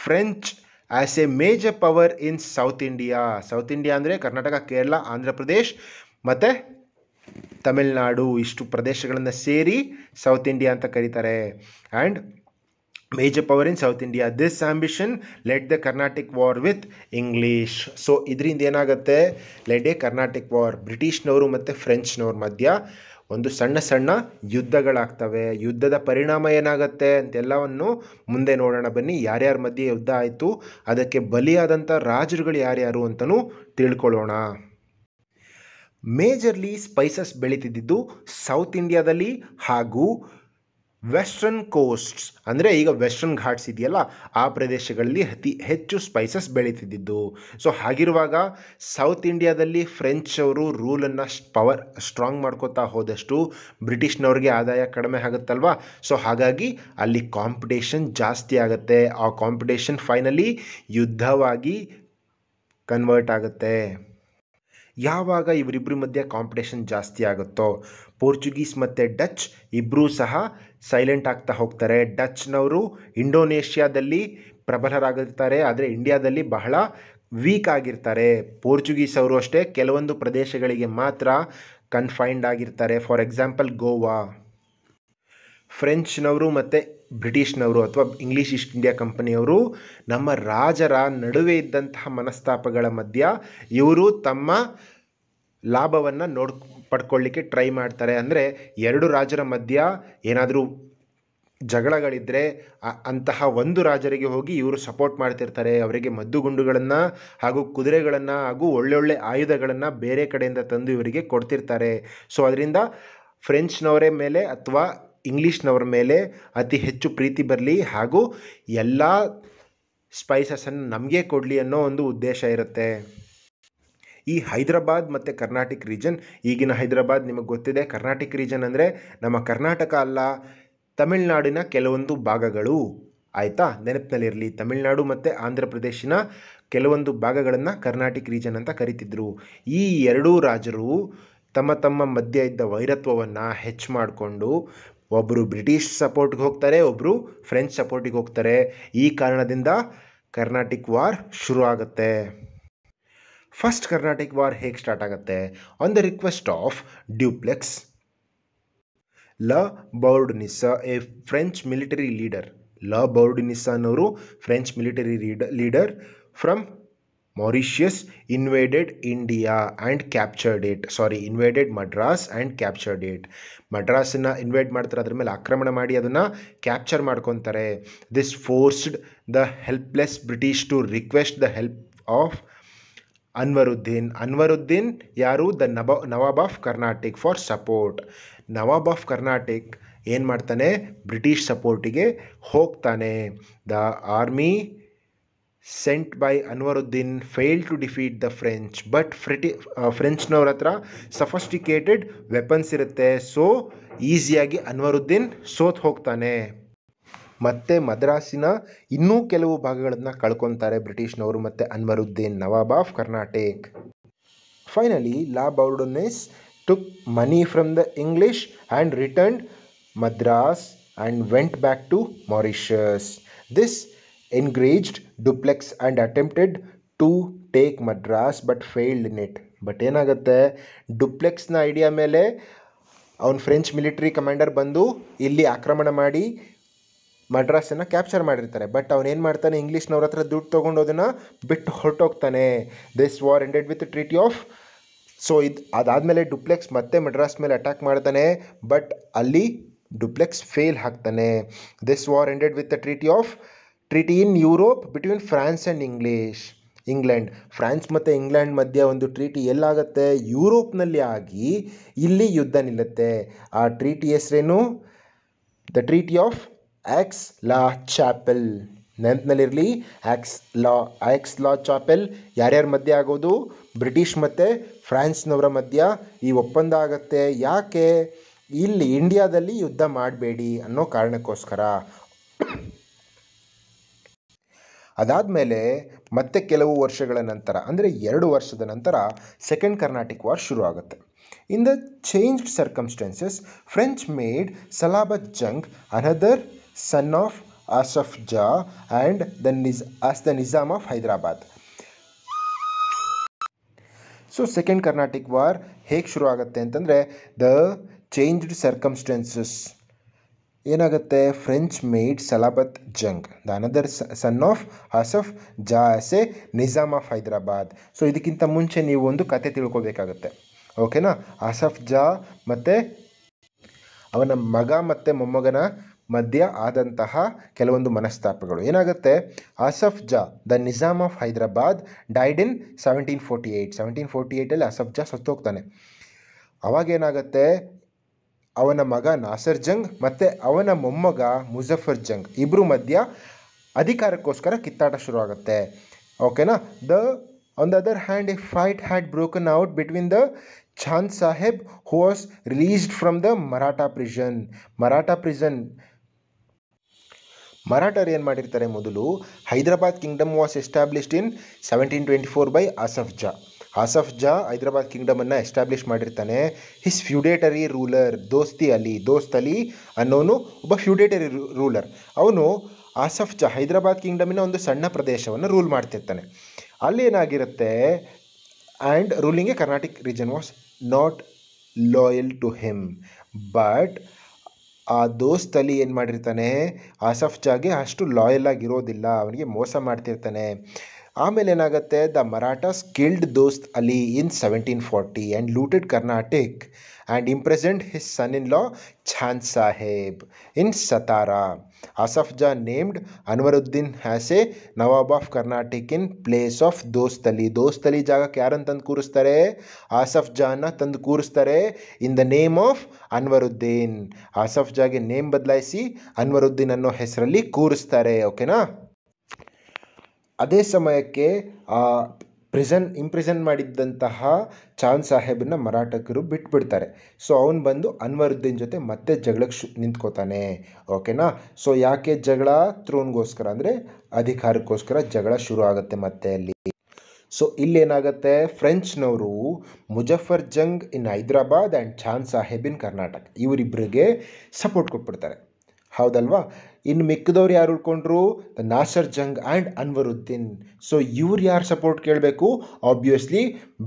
French as a major power in South India. South India ಅಂದರೆ ಕರ್ನಾಟಕ, ಕೇರಳ, ಆಂಧ್ರ ಪ್ರದೇಶ್ ಮತ್ತು ತಮಿಳುನಾಡು. ಇಷ್ಟು ಪ್ರದೇಶಗಳನ್ನು ಸೇರಿ south India ಅಂತ ಕರೀತಾರೆ. And major power in South India. This ambition led the Carnatic war with English. So ಇದರಿಂದ ಏನಾಗುತ್ತೆ? Led a Carnatic war. ಬ್ರಿಟಿಷ್ನವರು ಮತ್ತು ಫ್ರೆಂಚ್ನವ್ರ ಮಧ್ಯ ಒಂದು ಸಣ್ಣ ಸಣ್ಣ ಯುದ್ಧಗಳಾಗ್ತವೆ. ಯುದ್ಧದ ಪರಿಣಾಮ ಏನಾಗುತ್ತೆ ಅಂತೆಲ್ಲವನ್ನು ಮುಂದೆ ನೋಡೋಣ ಬನ್ನಿ. ಯಾರ್ಯಾರ ಮಧ್ಯೆ ಯುದ್ಧ ಆಯಿತು, ಅದಕ್ಕೆ ಬಲಿಯಾದಂಥ ರಾಜರುಗಳು ಯಾರ್ಯಾರು ಅಂತಲೂ ತಿಳ್ಕೊಳ್ಳೋಣ. ಮೇಜರ್ಲಿ ಸ್ಪೈಸಸ್ ಬೆಳೀತಿದ್ದು ಸೌತ್ ಇಂಡಿಯಾದಲ್ಲಿ ಹಾಗೂ ವೆಸ್ಟರ್ನ್ ಕೋಸ್ಟ್ಸ್ ಅಂದರೆ ಈಗ ವೆಸ್ಟರ್ನ್ ಘಾಟ್ಸ್ ಇದೆಯಲ್ಲ ಆ ಪ್ರದೇಶಗಳಲ್ಲಿ ಅತಿ ಹೆಚ್ಚು ಸ್ಪೈಸಸ್ ಬೆಳೀತಿದ್ದಿದ್ದು. ಸೊ ಹಾಗಿರುವಾಗ ಸೌತ್ ಇಂಡಿಯಾದಲ್ಲಿ ಫ್ರೆಂಚ್ ಅವರು ರೂಲನ್ನು ಸ್ಟ್ರಾಂಗ್ ಮಾಡ್ಕೋತಾ ಹೋದಷ್ಟು ಬ್ರಿಟಿಷ್ನವ್ರಿಗೆ ಆದಾಯ ಕಡಿಮೆ ಆಗುತ್ತಲ್ವಾ. ಸೊ ಹಾಗಾಗಿ ಅಲ್ಲಿ ಕಾಂಪಿಟೇಷನ್ ಜಾಸ್ತಿ ಆಗುತ್ತೆ. ಆ ಕಾಂಪಿಟೇಷನ್ ಫೈನಲಿ ಯುದ್ಧವಾಗಿ ಕನ್ವರ್ಟ್ ಆಗುತ್ತೆ. ಯಾವಾಗ ಇವರಿಬ್ಬರ ಮಧ್ಯೆ ಕಾಂಪಿಟೇಷನ್ ಜಾಸ್ತಿ ಆಗುತ್ತೋ ಪೋರ್ಚುಗೀಸ್ ಮತ್ತು ಡಚ್ ಇಬ್ಬರೂ ಸಹ ಸೈಲೆಂಟ್ ಆಗ್ತಾ ಹೋಗ್ತಾರೆ. ಡಚ್ನವರು ಇಂಡೋನೇಷ್ಯಾದಲ್ಲಿ ಪ್ರಬಲರಾಗಿರ್ತಾರೆ, ಆದರೆ ಇಂಡಿಯಾದಲ್ಲಿ ಬಹಳ ವೀಕ್ ಆಗಿರ್ತಾರೆ. ಪೋರ್ಚುಗೀಸ್ ಅವರು ಅಷ್ಟೇ ಕೆಲವೊಂದು ಪ್ರದೇಶಗಳಿಗೆ ಮಾತ್ರ ಕನ್ಫೈನ್ಡ್ ಆಗಿರ್ತಾರೆ. For example Goa. ಫ್ರೆಂಚ್ನವರು ಮತ್ತು ಬ್ರಿಟಿಷ್ನವರು ಅಥವಾ ಇಂಗ್ಲೀಷ್ ಈಸ್ಟ್ ಇಂಡಿಯಾ ಕಂಪನಿಯವರು ನಮ್ಮ ರಾಜರ ನಡುವೆ ಇದ್ದಂತಹ ಮನಸ್ತಾಪಗಳ ಮಧ್ಯ ಇವರು ತಮ್ಮ ಲಾಭವನ್ನು ಪಡ್ಕೊಳ್ಳಿಕ್ಕೆ ಟ್ರೈ ಮಾಡ್ತಾರೆ. ಅಂದರೆ ಎರಡು ರಾಜರ ಮಧ್ಯ ಏನಾದರೂ ಜಗಳಗಳಿದ್ದರೆ ಅಂತಹ ಒಂದು ರಾಜರಿಗೆ ಹೋಗಿ ಇವರು ಸಪೋರ್ಟ್ ಮಾಡ್ತಿರ್ತಾರೆ. ಅವರಿಗೆ ಮದ್ದುಗುಂಡುಗಳನ್ನು ಹಾಗೂ ಕುದುರೆಗಳನ್ನು ಹಾಗೂ ಒಳ್ಳೊಳ್ಳೆ ಆಯುಧಗಳನ್ನು ಬೇರೆ ಕಡೆಯಿಂದ ತಂದು ಇವರಿಗೆ ಕೊಡ್ತಿರ್ತಾರೆ. ಸೊ ಅದರಿಂದ ಫ್ರೆಂಚ್ನವರ ಮೇಲೆ ಅಥವಾ ಇಂಗ್ಲೀಷ್ನವರ ಮೇಲೆ ಅತಿ ಹೆಚ್ಚು ಪ್ರೀತಿ ಬರಲಿ ಹಾಗೂ ಎಲ್ಲ ಸ್ಪೈಸಸನ್ನು ನಮಗೆ ಕೊಡಲಿ ಅನ್ನೋ ಒಂದು ಉದ್ದೇಶ ಇರುತ್ತೆ. ಈ ಹೈದರಾಬಾದ್ ಮತ್ತು ಕರ್ನಾಟಕ ರೀಜನ್, ಈಗಿನ ಹೈದರಾಬಾದ್ ನಿಮಗೆ ಗೊತ್ತಿದೆ. ಕರ್ನಾಟಕ ರೀಜನ್ ಅಂದರೆ ನಮ್ಮ ಕರ್ನಾಟಕ ಅಲ್ಲ, ತಮಿಳುನಾಡಿನ ಕೆಲವೊಂದು ಭಾಗಗಳು. ಆಯಿತಾ, ನೆನಪಿನಲ್ಲಿರಲಿ. ತಮಿಳುನಾಡು ಮತ್ತು ಆಂಧ್ರ ಪ್ರದೇಶಿನ ಕೆಲವೊಂದು ಭಾಗಗಳನ್ನು ಕರ್ನಾಟಕ ರೀಜನ್ ಅಂತ ಕರಿತಿದ್ರು. ಈ ಎರಡೂ ರಾಜರು ತಮ್ಮ ತಮ್ಮ ಮಧ್ಯೆ ಇದ್ದ ವೈರತ್ವವನ್ನು ಹೆಚ್ಚು ಮಾಡಿಕೊಂಡು ಒಬ್ಬರು ಬ್ರಿಟಿಷ್ ಸಪೋರ್ಟ್ಗೆ ಹೋಗ್ತಾರೆ, ಒಬ್ಬರು ಫ್ರೆಂಚ್ ಸಪೋರ್ಟಿಗೆ ಹೋಗ್ತಾರೆ. ಈ ಕಾರಣದಿಂದ ಕರ್ನಾಟಿಕ್ ವಾರ್ ಶುರು ಆಗುತ್ತೆ. ಫಸ್ಟ್ ಕರ್ನಾಟಿಕ್ ವಾರ್ ಹೇಗೆ ಸ್ಟಾರ್ಟ್ ಆಗುತ್ತೆ? On the request of Dupleix La Bourdonnais, a French military leader. La Bourdonnais ಅನ್ನೋರು French military leader from Mauritius invaded India and captured it. invaded Madras and captured it. ಮಡ್ರಾಸನ್ನು invade ಮಾಡ್ತಾರೆ, ಅದ್ರ ಮೇಲೆ ಆಕ್ರಮಣ ಮಾಡಿ ಅದನ್ನು ಕ್ಯಾಪ್ಚರ್ ಮಾಡ್ಕೊತಾರೆ. This forced the helpless British to request the help of Anwaruddin. Anwaruddin ಯಾರು? The Nawab of Carnatic for support. Nawab of Carnatic ಏನು ಮಾಡ್ತಾನೆ? ಬ್ರಿಟಿಷ್ ಸಪೋರ್ಟಿಗೆ ಹೋಗ್ತಾನೆ. The army sent by Anwaruddin failed to defeat the French, but ಫ್ರೆಂಚ್ನವ್ರ ಹತ್ರ ಸಫಿಸ್ಟಿಕೇಟೆಡ್ ವೆಪನ್ಸ್ ಇರುತ್ತೆ. So ಈಸಿಯಾಗಿ ಅನ್ವರುದ್ದೀನ್ ಸೋತ್ ಹೋಗ್ತಾನೆ. ಮತ್ತು ಮದ್ರಾಸಿನ ಇನ್ನೂ ಕೆಲವು ಭಾಗಗಳನ್ನು ಕಳ್ಕೊತಾರೆ ಬ್ರಿಟಿಷ್ನವರು ಮತ್ತು Anwaruddin, nawab of Karnatak. Finally La Bourdonnais took money from the English and returned Madras and went back to Mauritius. This enraged Dupleix and attempted to take Madras but failed in it. But ಏನಾಗುತ್ತೆ, ಡುಪ್ಲೆಕ್ಸ್ನ ಐಡಿಯಾ ಮೇಲೆ ಅವನು French military commander ಬಂದು ಇಲ್ಲಿ ಆಕ್ರಮಣ ಮಾಡಿ ಮಡ್ರಾಸನ್ನು capture ಮಾಡಿರ್ತಾರೆ. But ಅವನೇನು ಮಾಡ್ತಾನೆ, ಇಂಗ್ಲೀಷ್ನವ್ರ ಹತ್ರ ದುಡ್ಡು ತೊಗೊಂಡು ಅದನ್ನು ಬಿಟ್ಟು ಹೊರಟೋಗ್ತಾನೆ. This war ended with treaty of. So ಅದಾದಮೇಲೆ ಡುಪ್ಲೆಕ್ಸ್ ಮತ್ತೆ ಮಡ್ರಾಸ್ ಮೇಲೆ ಅಟ್ಯಾಕ್ ಮಾಡ್ತಾನೆ, ಬಟ್ ಅಲ್ಲಿ ಡುಪ್ಲೆಕ್ಸ್ ಫೇಲ್ ಆಗ್ತಾನೆ. This war ended with the treaty in Europe between France and England. France ಮತ್ತು ಇಂಗ್ಲೆಂಡ್ ಮಧ್ಯೆ ಒಂದು ಟ್ರೀಟಿ ಎಲ್ಲಾಗುತ್ತೆ? ಯುರೋಪ್ನಲ್ಲಿ ಆಗಿ ಇಲ್ಲಿ ಯುದ್ಧ ನಿಲ್ಲುತ್ತೆ. ಆ ಟ್ರೀಟಿ ಹೆಸರೇನು? The treaty of Aix la Chapelle. ನೆನಪಿನಲ್ಲಿರಲಿ, ಆಕ್ಸ್ ಲಾ ಚಾಪೆಲ್ ಯಾರ್ಯಾರ ಮಧ್ಯೆ ಆಗೋದು? ಬ್ರಿಟಿಷ್ ಮತ್ತು ಫ್ರಾನ್ಸ್ನವರ ಮಧ್ಯ ಈ ಒಪ್ಪಂದ ಆಗುತ್ತೆ. ಯಾಕೆ? ಇಲ್ಲಿ ಇಂಡಿಯಾದಲ್ಲಿ ಯುದ್ಧ ಮಾಡಬೇಡಿ ಅನ್ನೋ ಕಾರಣಕ್ಕೋಸ್ಕರ. ಅದಾದಮೇಲೆ ಮತ್ತೆ ಕೆಲವು ವರ್ಷಗಳ ನಂತರ, ಅಂದರೆ 2 ವರ್ಷದ ನಂತರ ಸೆಕೆಂಡ್ ಕರ್ನಾಟಿಕ್ ವಾರ್ ಶುರು ಆಗುತ್ತೆ. In the changed circumstances French made Salabat Jung another son of Asaf Jah and the Nizam of Hyderabad. So second Carnatic war ಹೇಗೆ ಶುರು ಆಗುತ್ತೆ ಅಂತಂದರೆ, ದ ಚೇಂಜ್ಡ್ ಸರ್ಕಮ್ಸ್ಟೆನ್ಸಸ್ ಏನಾಗುತ್ತೆ? French made Salabat Jung the another son of Asaf Jah as a Nizam of Hyderabad. So ಇದಕ್ಕಿಂತ ಮುಂಚೆ ನೀವು ಒಂದು ಕತೆ ತಿಳ್ಕೊಬೇಕಾಗತ್ತೆ, ಓಕೆನಾ? ಆಸಫ್ ಜಾ ಮತ್ತು ಅವನ ಮಗ ಮತ್ತು ಮೊಮ್ಮಗನ ಮಧ್ಯ ಆದಂತಹ ಕೆಲವೊಂದು ಮನಸ್ತಾಪಗಳು. ಏನಾಗುತ್ತೆ, ಆಸಫ್ ಜಾ the Nizam of Hyderabad died ಇನ್ 1748. 1748 ಆಸಫ್ ಜಾ ಸತ್ತೋಗ್ತಾನೆ. ಅವಾಗೇನಾಗುತ್ತೆ, ಅವನ ಮಗ ನಾಸರ್ ಜಂಗ್ ಮತ್ತು ಅವನ ಮೊಮ್ಮಗ ಮುಜಫರ್ ಜಂಗ್ ಇಬ್ಬರು ಮಧ್ಯ ಅಧಿಕಾರಕ್ಕೋಸ್ಕರ ಕಿತ್ತಾಟ ಶುರು ಆಗುತ್ತೆ. ಓಕೆನಾ. On the other hand a fight had broken out between the Chand Sahib who was released from the Maratha prison. ಮರಾಠರು ಏನು ಮಾಡಿರ್ತಾರೆ, ಮೊದಲು Hyderabad kingdom was established in 1724 by Asaf Jah Hyderabad ಕಿಂಗ್ಡಮನ್ನು ಎಸ್ಟಾಬ್ಲಿಷ್ ಮಾಡಿರ್ತಾನೆ. His feudatory ruler Dost Ali ಅನ್ನೋನು ಒಬ್ಬ ಫ್ಯೂಡೇಟರಿ ರೂಲರ್. ಅವನು ಆಸಫ್ ಜಾ ಹೈದರಾಬಾದ್ ಕಿಂಗ್ಡಮಿನ ಒಂದು ಸಣ್ಣ ಪ್ರದೇಶವನ್ನು ರೂಲ್ ಮಾಡ್ತಿರ್ತಾನೆ. ಅಲ್ಲಿ ಏನಾಗಿರುತ್ತೆ, and ruling a Carnatic region was not loyal to him. But ಆ ದೋಸ್ತ್ ಅಲಿ ಏನು ಮಾಡಿರ್ತಾನೆ, ಆಸಫ್ ಜಾಗೆ ಅಷ್ಟು ಲಾಯಲ್ ಆಗಿರೋದಿಲ್ಲ, ಅವನಿಗೆ ಮೋಸ ಮಾಡ್ತಿರ್ತಾನೆ. ಆಮೇಲೆ ಏನಾಗುತ್ತೆ, the Marathas killed Dost Ali in 1740 and looted Carnatic and imprisoned his son in law Chand Sahib in Satara. Asaf Jah named Anwaruddin as a Nawab of Carnatic in place of Dost Ali ಜಾಗಕ್ಕೆ ಯಾರನ್ನು ತಂದು ಕೂರಿಸ್ತಾರೆ, ಆಸಫ್ ಜಾನ ತಂದು ಕೂರಿಸ್ತಾರೆ in the name of Anwaruddin. Asaf ಜಾಗೆ ನೇಮ್ ಬದಲಾಯಿಸಿ ಅನ್ವರುದ್ದೀನ್ ಅನ್ನೋ ಹೆಸರಲ್ಲಿ ಕೂರಿಸ್ತಾರೆ. ಓಕೆನಾ. ಅದೇ ಸಮಯಕ್ಕೆ ಇಂಪ್ರಿಸನ್ ಮಾಡಿದ್ದಂತಹ ಚಾಂದ್ ಸಾಹೇಬನ್ನ ಮರಾಠಕರು ಬಿಟ್ಬಿಡ್ತಾರೆ. ಸೊ ಅವನು ಬಂದು ಅನ್ವರುದ್ದೀನ್ ಜೊತೆ ಮತ್ತೆ ಜಗಳಕ್ಕೆ ನಿಂತ್ಕೋತಾನೆ. ಓಕೆನಾ. ಸೊ ಯಾಕೆ ಜಗಳ? ಥ್ರೋನ್ಗೋಸ್ಕರ, ಅಂದರೆ ಅಧಿಕಾರಕ್ಕೋಸ್ಕರ ಜಗಳ ಶುರು ಆಗುತ್ತೆ ಮತ್ತೆ ಅಲ್ಲಿ. ಸೊ ಇಲ್ಲೇನಾಗುತ್ತೆ, ಫ್ರೆಂಚ್ನವರು Muzaffar Jung in Hyderabad and Chand Sahib in Karnataka ಇವರಿಬ್ಬರಿಗೆ ಸಪೋರ್ಟ್ ಕೊಟ್ಬಿಡ್ತಾರೆ. ಹೌದಲ್ವಾ. ಇನ್ನು ಮಿಕ್ಕಿದವ್ರು ಯಾರು ಉಳ್ಕೊಂಡ್ರು, ನಾಸರ್ ಜಂಗ್ ಆ್ಯಂಡ್ ಅನ್ವರುದ್ದೀನ್. ಸೊ ಇವ್ರು ಯಾರು ಸಪೋರ್ಟ್ ಕೇಳಬೇಕು? ಆಬ್ವಿಯಸ್ಲಿ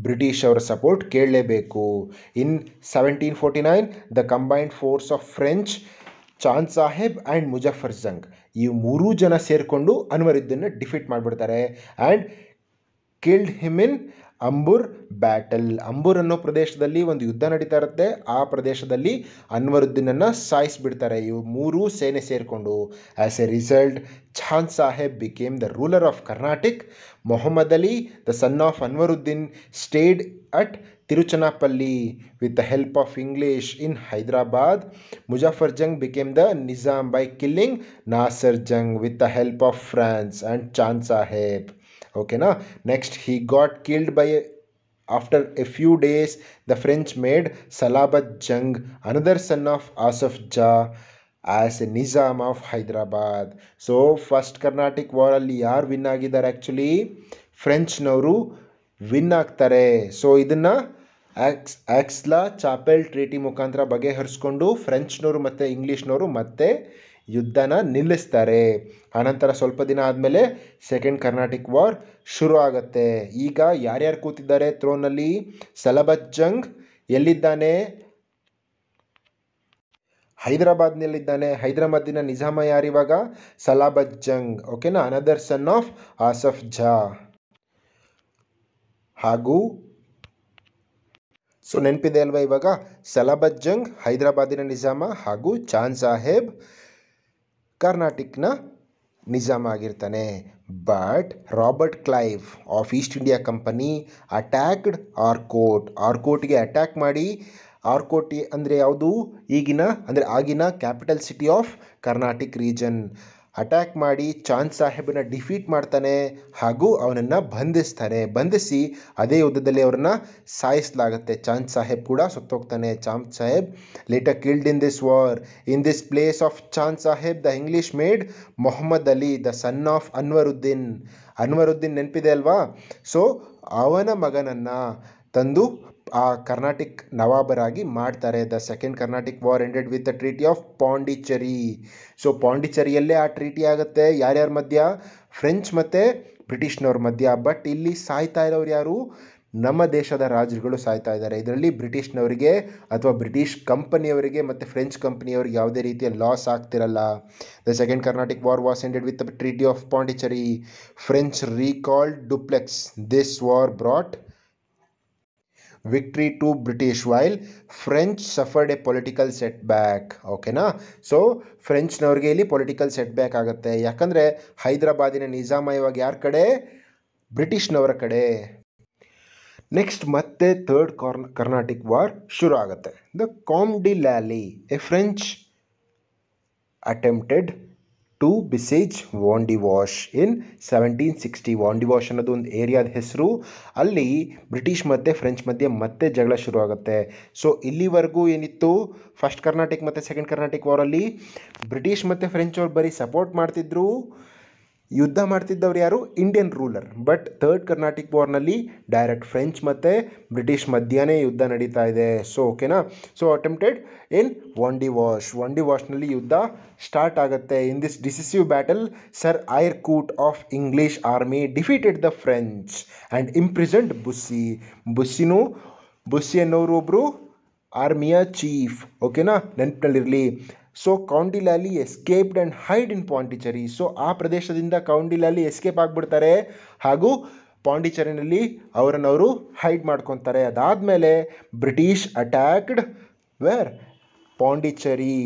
ಬ್ರಿಟಿಷ್ ಅವರ ಸಪೋರ್ಟ್ ಕೇಳಲೇಬೇಕು. In 1749 the combined force of French, Chand Sahib and Muzaffar Jung ಈ ಮೂರೂ ಜನ ಸೇರಿಕೊಂಡು ಅನ್ವರುದ್ದೀನ್ನ ಡಿಫೀಟ್ ಮಾಡಿಬಿಡ್ತಾರೆ. And killed him in Ambur battle. Ambur ಅನ್ನೋ ಪ್ರದೇಶದಲ್ಲಿ ಒಂದು ಯುದ್ಧ ನಡೀತಾ ಇರುತ್ತೆ. ಆ ಪ್ರದೇಶದಲ್ಲಿ ಅನ್ವರುದ್ದೀನನ್ನು ಸಾಯಿಸಿಬಿಡ್ತಾರೆ ಇವು ಮೂರೂ ಸೇನೆ ಸೇರಿಕೊಂಡು. As a result Chand Sahib became the ruler of Carnatic. Mohammed Ali the son of Anwaruddin stayed at Tiruchirappalli with the help of English in Hyderabad. Muzaffar Jung became the Nizam by killing Nasir Jung with the help of France and Chand Sahib. Okay na. Next he got killed by after a few days the French made Salabat Jung, another son of Asaf Jah, as a Nizam of Hyderabad. So first Carnatic war ಅಲ್ಲಿ ಯಾರು win ಆಗಿದ್ದಾರೆ? Actually ಫ್ರೆಂಚ್ನವರು win ಆಗ್ತಾರೆ. So ಇದನ್ನು ಆಕ್ಸ್ಲಾ chapel treaty ಮುಖಾಂತರ ಬಗೆಹರಿಸ್ಕೊಂಡು ಫ್ರೆಂಚ್ನವರು ಮತ್ತು ಇಂಗ್ಲೀಷ್ನವರು ಮತ್ತೆ ಯುದ್ಧನ ನಿಲ್ಲಿಸ್ತಾರೆ. ಆನಂತರ ಸ್ವಲ್ಪ ದಿನ ಆದಮೇಲೆ ಸೆಕೆಂಡ್ ಕರ್ನಾಟಿಕ್ ವಾರ್ ಶುರು ಆಗುತ್ತೆ. ಈಗ ಯಾರ್ಯಾರು ಕೂತಿದ್ದಾರೆ ಥ್ರೋನಲ್ಲಿ? ಸಲಬತ್ ಜಂಗ್ ಎಲ್ಲಿದ್ದಾನೆ? ಹೈದರಾಬಾದ್ನಲ್ಲಿದ್ದಾನೆ. ಹೈದರಾಬಾದಿನ ನಿಜಾಮ ಯಾರಿವಾಗ? ಸಲಾಬತ್ ಜಂಗ್. ಓಕೆನಾ. ಅನದರ್ ಸನ್ ಆಫ್ ಆಸಫ್ ಜಾ. ಹಾಗೂ ಸೊ ನೆನಪಿದೆ ಅಲ್ವಾ ಇವಾಗ? ಸಲಾಬತ್ ಜಂಗ್ ಹೈದರಾಬಾದಿನ ನಿಜಾಮ ಹಾಗೂ ಚಾಂದ್ ಸಾಹೇಬ್ ಕರ್ನಾಟಿಕ್ನ ನಿಜಾಮ ಆಗಿರ್ತಾನೆ. But Robert Clive of East India company attacked ಆರ್ಕೋಟ್ಗೆ ಅಟ್ಯಾಕ್ ಮಾಡಿ, ಆರ್ಕೋಟ್ ಅಂದರೆ ಯಾವುದು? ಆಗಿನ capital city of Carnatic region. Attack ಮಾಡಿ ಚಾಂದ್ ಸಾಹೇಬನ್ನ ಡಿಫೀಟ್ ಮಾಡ್ತಾನೆ ಹಾಗೂ ಅವನನ್ನು ಬಂಧಿಸಿ ಅದೇ ಯುದ್ಧದಲ್ಲಿ ಅವ್ರನ್ನ ಸಾಯಿಸಲಾಗುತ್ತೆ. ಚಾಂದ್ ಸಾಹೇಬ್ ಕೂಡ ಸತ್ತೋಗ್ತಾನೆ. Chand Sahib later killed in this war. In this place of Chand Sahib the English made Mohammed Ali the son of Anwaruddin ನೆನಪಿದೆ ಅಲ್ವಾ? ಸೊ ಅವನ ಮಗನನ್ನು ತಂದು ಆ ಕರ್ನಾಟಿಕ್ ನವಾಬರಾಗಿ ಮಾಡ್ತಾರೆ. The second Carnatic war ended with the treaty of Pondicherry. So ಪಾಂಡಿಚೇರಿಯಲ್ಲೇ ಆ ಟ್ರೀಟಿ ಆಗುತ್ತೆ. ಯಾರ್ಯಾರ ಮಧ್ಯ? ಫ್ರೆಂಚ್ ಮತ್ತು ಬ್ರಿಟಿಷ್ನವ್ರ ಮಧ್ಯ. ಬಟ್ ಇಲ್ಲಿ ಸಾಯ್ತಾ ಇರೋರು ಯಾರು? ನಮ್ಮ ದೇಶದ ರಾಜರುಗಳು ಸಾಯ್ತಾ ಇದ್ದಾರೆ. ಇದರಲ್ಲಿ ಬ್ರಿಟಿಷ್ನವರಿಗೆ ಅಥವಾ ಬ್ರಿಟಿಷ್ ಕಂಪನಿಯವರಿಗೆ ಮತ್ತು ಫ್ರೆಂಚ್ ಕಂಪನಿಯವರಿಗೆ ಯಾವುದೇ ರೀತಿಯ ಲಾಸ್ ಆಗ್ತಿರಲ್ಲ. The second Carnatic war was ended with the treaty of Pondicherry. French recalled Dupleix. This war brought victory to British while French suffered a political setback. ಓಕೆನಾ. ಸೊ ಫ್ರೆಂಚ್ನವ್ರಿಗೆ ಇಲ್ಲಿ ಪೊಲಿಟಿಕಲ್ ಸೆಟ್ಬ್ಯಾಕ್ ಆಗುತ್ತೆ. ಯಾಕಂದರೆ ಹೈದರಾಬಾದಿನ ನಿಜಾಮ ಇವಾಗ ಯಾರ ಕಡೆ? ಬ್ರಿಟಿಷ್ನವರ ಕಡೆ. ನೆಕ್ಸ್ಟ್ ಮತ್ತೆ ಥರ್ಡ್ ಕರ್ನಾಟಿಕ್ ವಾರ್ ಶುರು ಆಗುತ್ತೆ. The Comte de Lally, a French attempted to besiege Wandiwash in 1760. Wandiwash ಅನ್ನೋದು ಒಂದು ಏರಿಯಾದ ಹೆಸರು. ಅಲ್ಲಿ ಬ್ರಿಟಿಷ್ ಮತ್ತು ಫ್ರೆಂಚ್ ಮಧ್ಯೆ ಮತ್ತೆ ಜಗಳ ಶುರು ಆಗುತ್ತೆ. ಸೊ ಇಲ್ಲಿವರೆಗೂ ಏನಿತ್ತು, ಫಸ್ಟ್ ಕರ್ನಾಟಿಕ್ ಮತ್ತು ಸೆಕೆಂಡ್ ಕರ್ನಾಟಿಕ್ ವಾರಲ್ಲಿ ಬ್ರಿಟಿಷ್ ಮತ್ತು ಫ್ರೆಂಚ್ ಅವ್ರು ಬರೀ ಸಪೋರ್ಟ್ ಮಾಡ್ತಿದ್ರು, ಯುದ್ಧ ಮಾಡ್ತಿದ್ದವ್ರು ಯಾರು, Indian ruler. But third Carnatic ವಾರ್ನಲ್ಲಿ ಡೈರೆಕ್ಟ್ ಫ್ರೆಂಚ್ ಮತ್ತು ಬ್ರಿಟಿಷ್ ಮಧ್ಯನೇ ಯುದ್ಧ ನಡೀತಾ ಇದೆ. ಸೊ ಓಕೆನಾ. ಸೊ ಅಟೆಂಪ್ಟೆಡ್ ಇನ್ ವಾಂಡಿವಾಶ್ನಲ್ಲಿ ಯುದ್ಧ ಸ್ಟಾರ್ಟ್ ಆಗುತ್ತೆ. In this decisive battle Sir Eyre Coote of English army defeated the French and imprisoned Bussy ಅನ್ನೋರು ಒಬ್ಬರು ಆರ್ಮಿಯ ಚೀಫ್. ಓಕೆನಾ, ನೆನಪಿನಲ್ಲಿರಲಿ. So Count de Lally escaped and hide in Pondicherry. So ಆ ಪ್ರದೇಶದಿಂದ ಕೌಂಟ್ ಡಿ ಲ್ಯಾಲಿ ಎಸ್ಕೇಪ್ ಆಗಿಬಿಡ್ತಾರೆ ಹಾಗೂ ಪಾಂಡಿಚೇರಿನಲ್ಲಿ ಅವರನ್ನವರು ಹೈಡ್ ಮಾಡ್ಕೊತಾರೆ. ಅದಾದಮೇಲೆ British attacked where Pondicherry.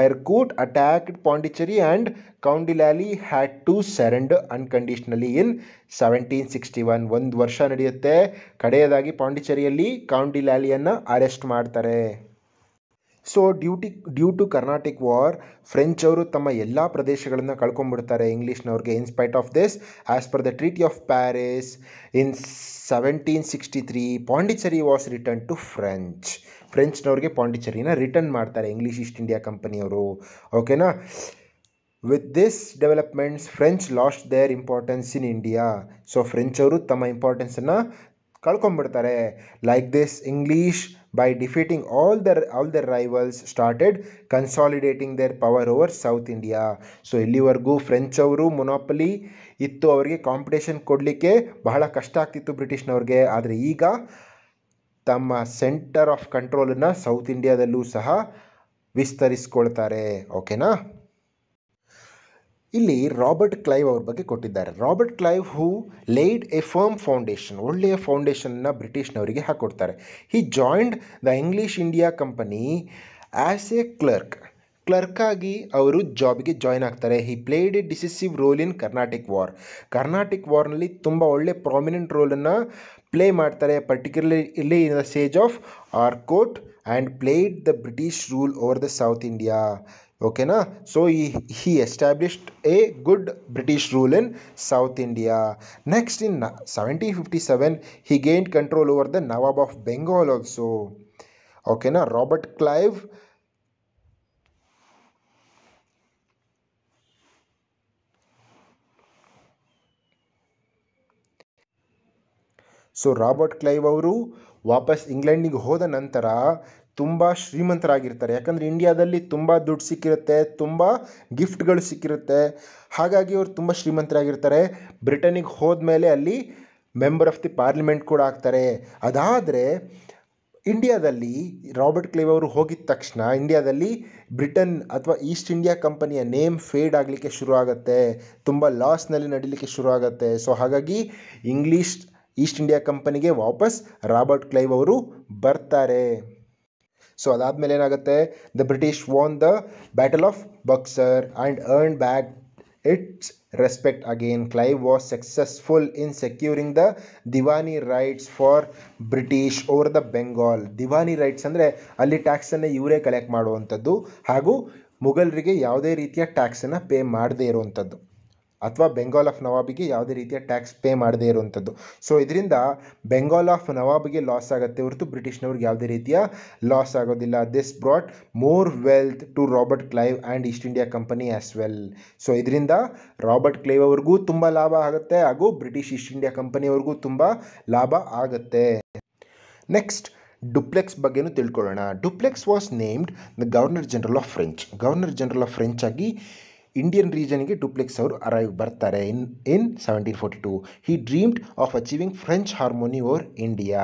Eyre Coote attacked Pondicherry and Count de Lally had to surrender unconditionally in 1761. ಒಂದು ವರ್ಷ ನಡೆಯುತ್ತೆ. ಕಡೆಯದಾಗಿ ಪಾಂಡಿಚೇರಿಯಲ್ಲಿ ಕೌಂಟ್ ಡಿ ಲ್ಯಾಲಿಯನ್ನು ಅರೆಸ್ಟ್ ಮಾಡ್ತಾರೆ. So due to Carnatic war French ಅವರು ತಮ್ಮ ಎಲ್ಲ ಪ್ರದೇಶಗಳನ್ನು ಕಳ್ಕೊಂಡ್ಬಿಡ್ತಾರೆ ಇಂಗ್ಲೀಷ್ನವ್ರಿಗೆ. In spite of this, as per the treaty of Paris in 1763 Pondicherry was return to ಫ್ರೆಂಚ್ನವ್ರಿಗೆ ಪಾಂಡಿಚೇರಿನ ರಿಟರ್ನ್ ಮಾಡ್ತಾರೆ ಇಂಗ್ಲೀಷ್ ಈಸ್ಟ್ ಇಂಡಿಯಾ ಕಂಪನಿಯವರು. ಓಕೆನಾ. With this developments French lost their importance in India. So French ಅವರು ತಮ್ಮ ಇಂಪಾರ್ಟೆನ್ಸನ್ನು ಕಳ್ಕೊಂಡ್ಬಿಡ್ತಾರೆ. Like this English by defeating all their rivals started consolidating their power over South India. So ಇಲ್ಲಿವರೆಗೂ French ಅವರು ಮೊನೋಪಲಿ ಇತ್ತು, ಅವರಿಗೆ ಕಾಂಪಿಟೇಷನ್ ಕೊಡಲಿಕ್ಕೆ ಬಹಳ ಕಷ್ಟ ಆಗ್ತಿತ್ತು ಬ್ರಿಟಿಷ್ನವ್ರಿಗೆ. ಆದರೆ ಈಗ ತಮ್ಮ ಸೆಂಟರ್ ಆಫ್ ಕಂಟ್ರೋಲನ್ನು ಸೌತ್ ಇಂಡಿಯಾದಲ್ಲೂ ಸಹ ವಿಸ್ತರಿಸ್ಕೊಳ್ತಾರೆ. ಓಕೆನಾ. ಇಲ್ಲಿ ರಾಬರ್ಟ್ ಕ್ಲೈವ್ ಅವ್ರ ಬಗ್ಗೆ ಕೊಟ್ಟಿದ್ದಾರೆ. Robert Clive who laid a firm foundation, ಒಳ್ಳೆಯ ಫೌಂಡೇಶನ್ನ ಬ್ರಿಟಿಷ್ನವರಿಗೆ ಹಾಕ್ಕೊಡ್ತಾರೆ. He joined the English India company as a ಕ್ಲರ್ಕಾಗಿ ಅವರು ಜಾಬಿಗೆ ಜಾಯ್ನ್ ಆಗ್ತಾರೆ. He played a decisive role in Carnatic ವಾರ್ನಲ್ಲಿ ತುಂಬ ಒಳ್ಳೆ ಪ್ರಾಮಿನೆಂಟ್ ರೋಲನ್ನು ಪ್ಲೇ ಮಾಡ್ತಾರೆ. Particularly in the siege of Arcot and played the British rule over the south India. ಓಕೆನಾ. So he established a good British rule in South India. Next in 1757 he gained control over the Nawab of Bengal also. ಓಕೆನಾ. Robert Clive ಅವರು ವಾಪಸ್ ಇಂಗ್ಲೆಂಡಿಗೆ ಹೋದ ನಂತರ ತುಂಬ ಶ್ರೀಮಂತರಾಗಿರ್ತಾರೆ. ಯಾಕಂದರೆ ಇಂಡಿಯಾದಲ್ಲಿ ತುಂಬ ದುಡ್ಡು ಸಿಕ್ಕಿರುತ್ತೆ, ತುಂಬ ಗಿಫ್ಟ್ಗಳು ಸಿಕ್ಕಿರುತ್ತೆ. ಹಾಗಾಗಿ ಅವರು ತುಂಬ ಶ್ರೀಮಂತರಾಗಿರ್ತಾರೆ. ಬ್ರಿಟನ್ನಿಗೆ ಹೋದ್ಮೇಲೆ ಅಲ್ಲಿ ಮೆಂಬರ್ ಆಫ್ ದಿ ಪಾರ್ಲಿಮೆಂಟ್ ಕೂಡ ಆಗ್ತಾರೆ. ಅದಾದರೆ ಇಂಡಿಯಾದಲ್ಲಿ ರಾಬರ್ಟ್ ಕ್ಲೈವ್ ಅವರು ಹೋಗಿದ ತಕ್ಷಣ ಇಂಡಿಯಾದಲ್ಲಿ ಬ್ರಿಟನ್ ಅಥವಾ ಈಸ್ಟ್ ಇಂಡಿಯಾ ಕಂಪನಿಯ ನೇಮ್ ಫೇಡ್ ಆಗಲಿಕ್ಕೆ ಶುರು ಆಗುತ್ತೆ, ತುಂಬ ಲಾಸ್ನಲ್ಲಿ ನಡೀಲಿಕ್ಕೆ ಶುರು ಆಗುತ್ತೆ. ಸೊ ಹಾಗಾಗಿ ಈಸ್ಟ್ ಇಂಡಿಯಾ ಕಂಪನಿಗೆ ವಾಪಸ್ ರಾಬರ್ಟ್ ಕ್ಲೈವ್ ಅವರು ಬರ್ತಾರೆ. ಸೊ ಅದಾದಮೇಲೆ ಏನಾಗುತ್ತೆ, the British won the battle of Buxar and earn back its respect again. Clive was successful in securing the diwani rights for British over the Bengal. Diwani rights ಅಂದರೆ ಅಲ್ಲಿ ಟ್ಯಾಕ್ಸನ್ನು ಇವರೇ ಕಲೆಕ್ಟ್ ಮಾಡುವಂಥದ್ದು ಹಾಗೂ ಮುಘಲರಿಗೆ ಯಾವುದೇ ರೀತಿಯ ಟ್ಯಾಕ್ಸನ್ನು ಪೇ ಮಾಡದೇ ಇರುವಂಥದ್ದು ಅಥವಾ ಬೆಂಗಾಲ್ ಆಫ್ ನವಾಬಿಗೆ ಯಾವುದೇ ರೀತಿಯ ಟ್ಯಾಕ್ಸ್ ಪೇ ಮಾಡದೇ ಇರುವಂಥದ್ದು. ಸೊ ಇದರಿಂದ ಬೆಂಗಾಲ್ ಆಫ್ ನವಾಬಿಗೆ ಲಾಸ್ ಆಗುತ್ತೆ ಹೊರತು ಬ್ರಿಟಿಷ್ನವ್ರಿಗೆ ಯಾವುದೇ ರೀತಿಯ ಲಾಸ್ ಆಗೋದಿಲ್ಲ. This brought more wealth to Robert Clive and East India company as well. So ಇದರಿಂದ ರಾಬರ್ಟ್ ಕ್ಲೈವ್ ಅವ್ರಿಗೂ ತುಂಬ ಲಾಭ ಆಗುತ್ತೆ ಹಾಗೂ ಬ್ರಿಟಿಷ್ ಈಸ್ಟ್ ಇಂಡಿಯಾ ಕಂಪನಿಯವ್ರಿಗೂ ತುಂಬ ಲಾಭ ಆಗುತ್ತೆ. ನೆಕ್ಸ್ಟ್ ಡುಪ್ಲೆಕ್ಸ್ ಬಗ್ಗೆನೂ ತಿಳ್ಕೊಳ್ಳೋಣ. Dupleix was named the governor general of French ಆಗಿ ಇಂಡಿಯನ್ ರೀಜನ್ಗೆ ಡುಪ್ಲೆಕ್ಸ್ ಅವರು ಅರೈವ್ ಬರ್ತಾರೆ in 1742. He dreamed of achieving French harmony over India.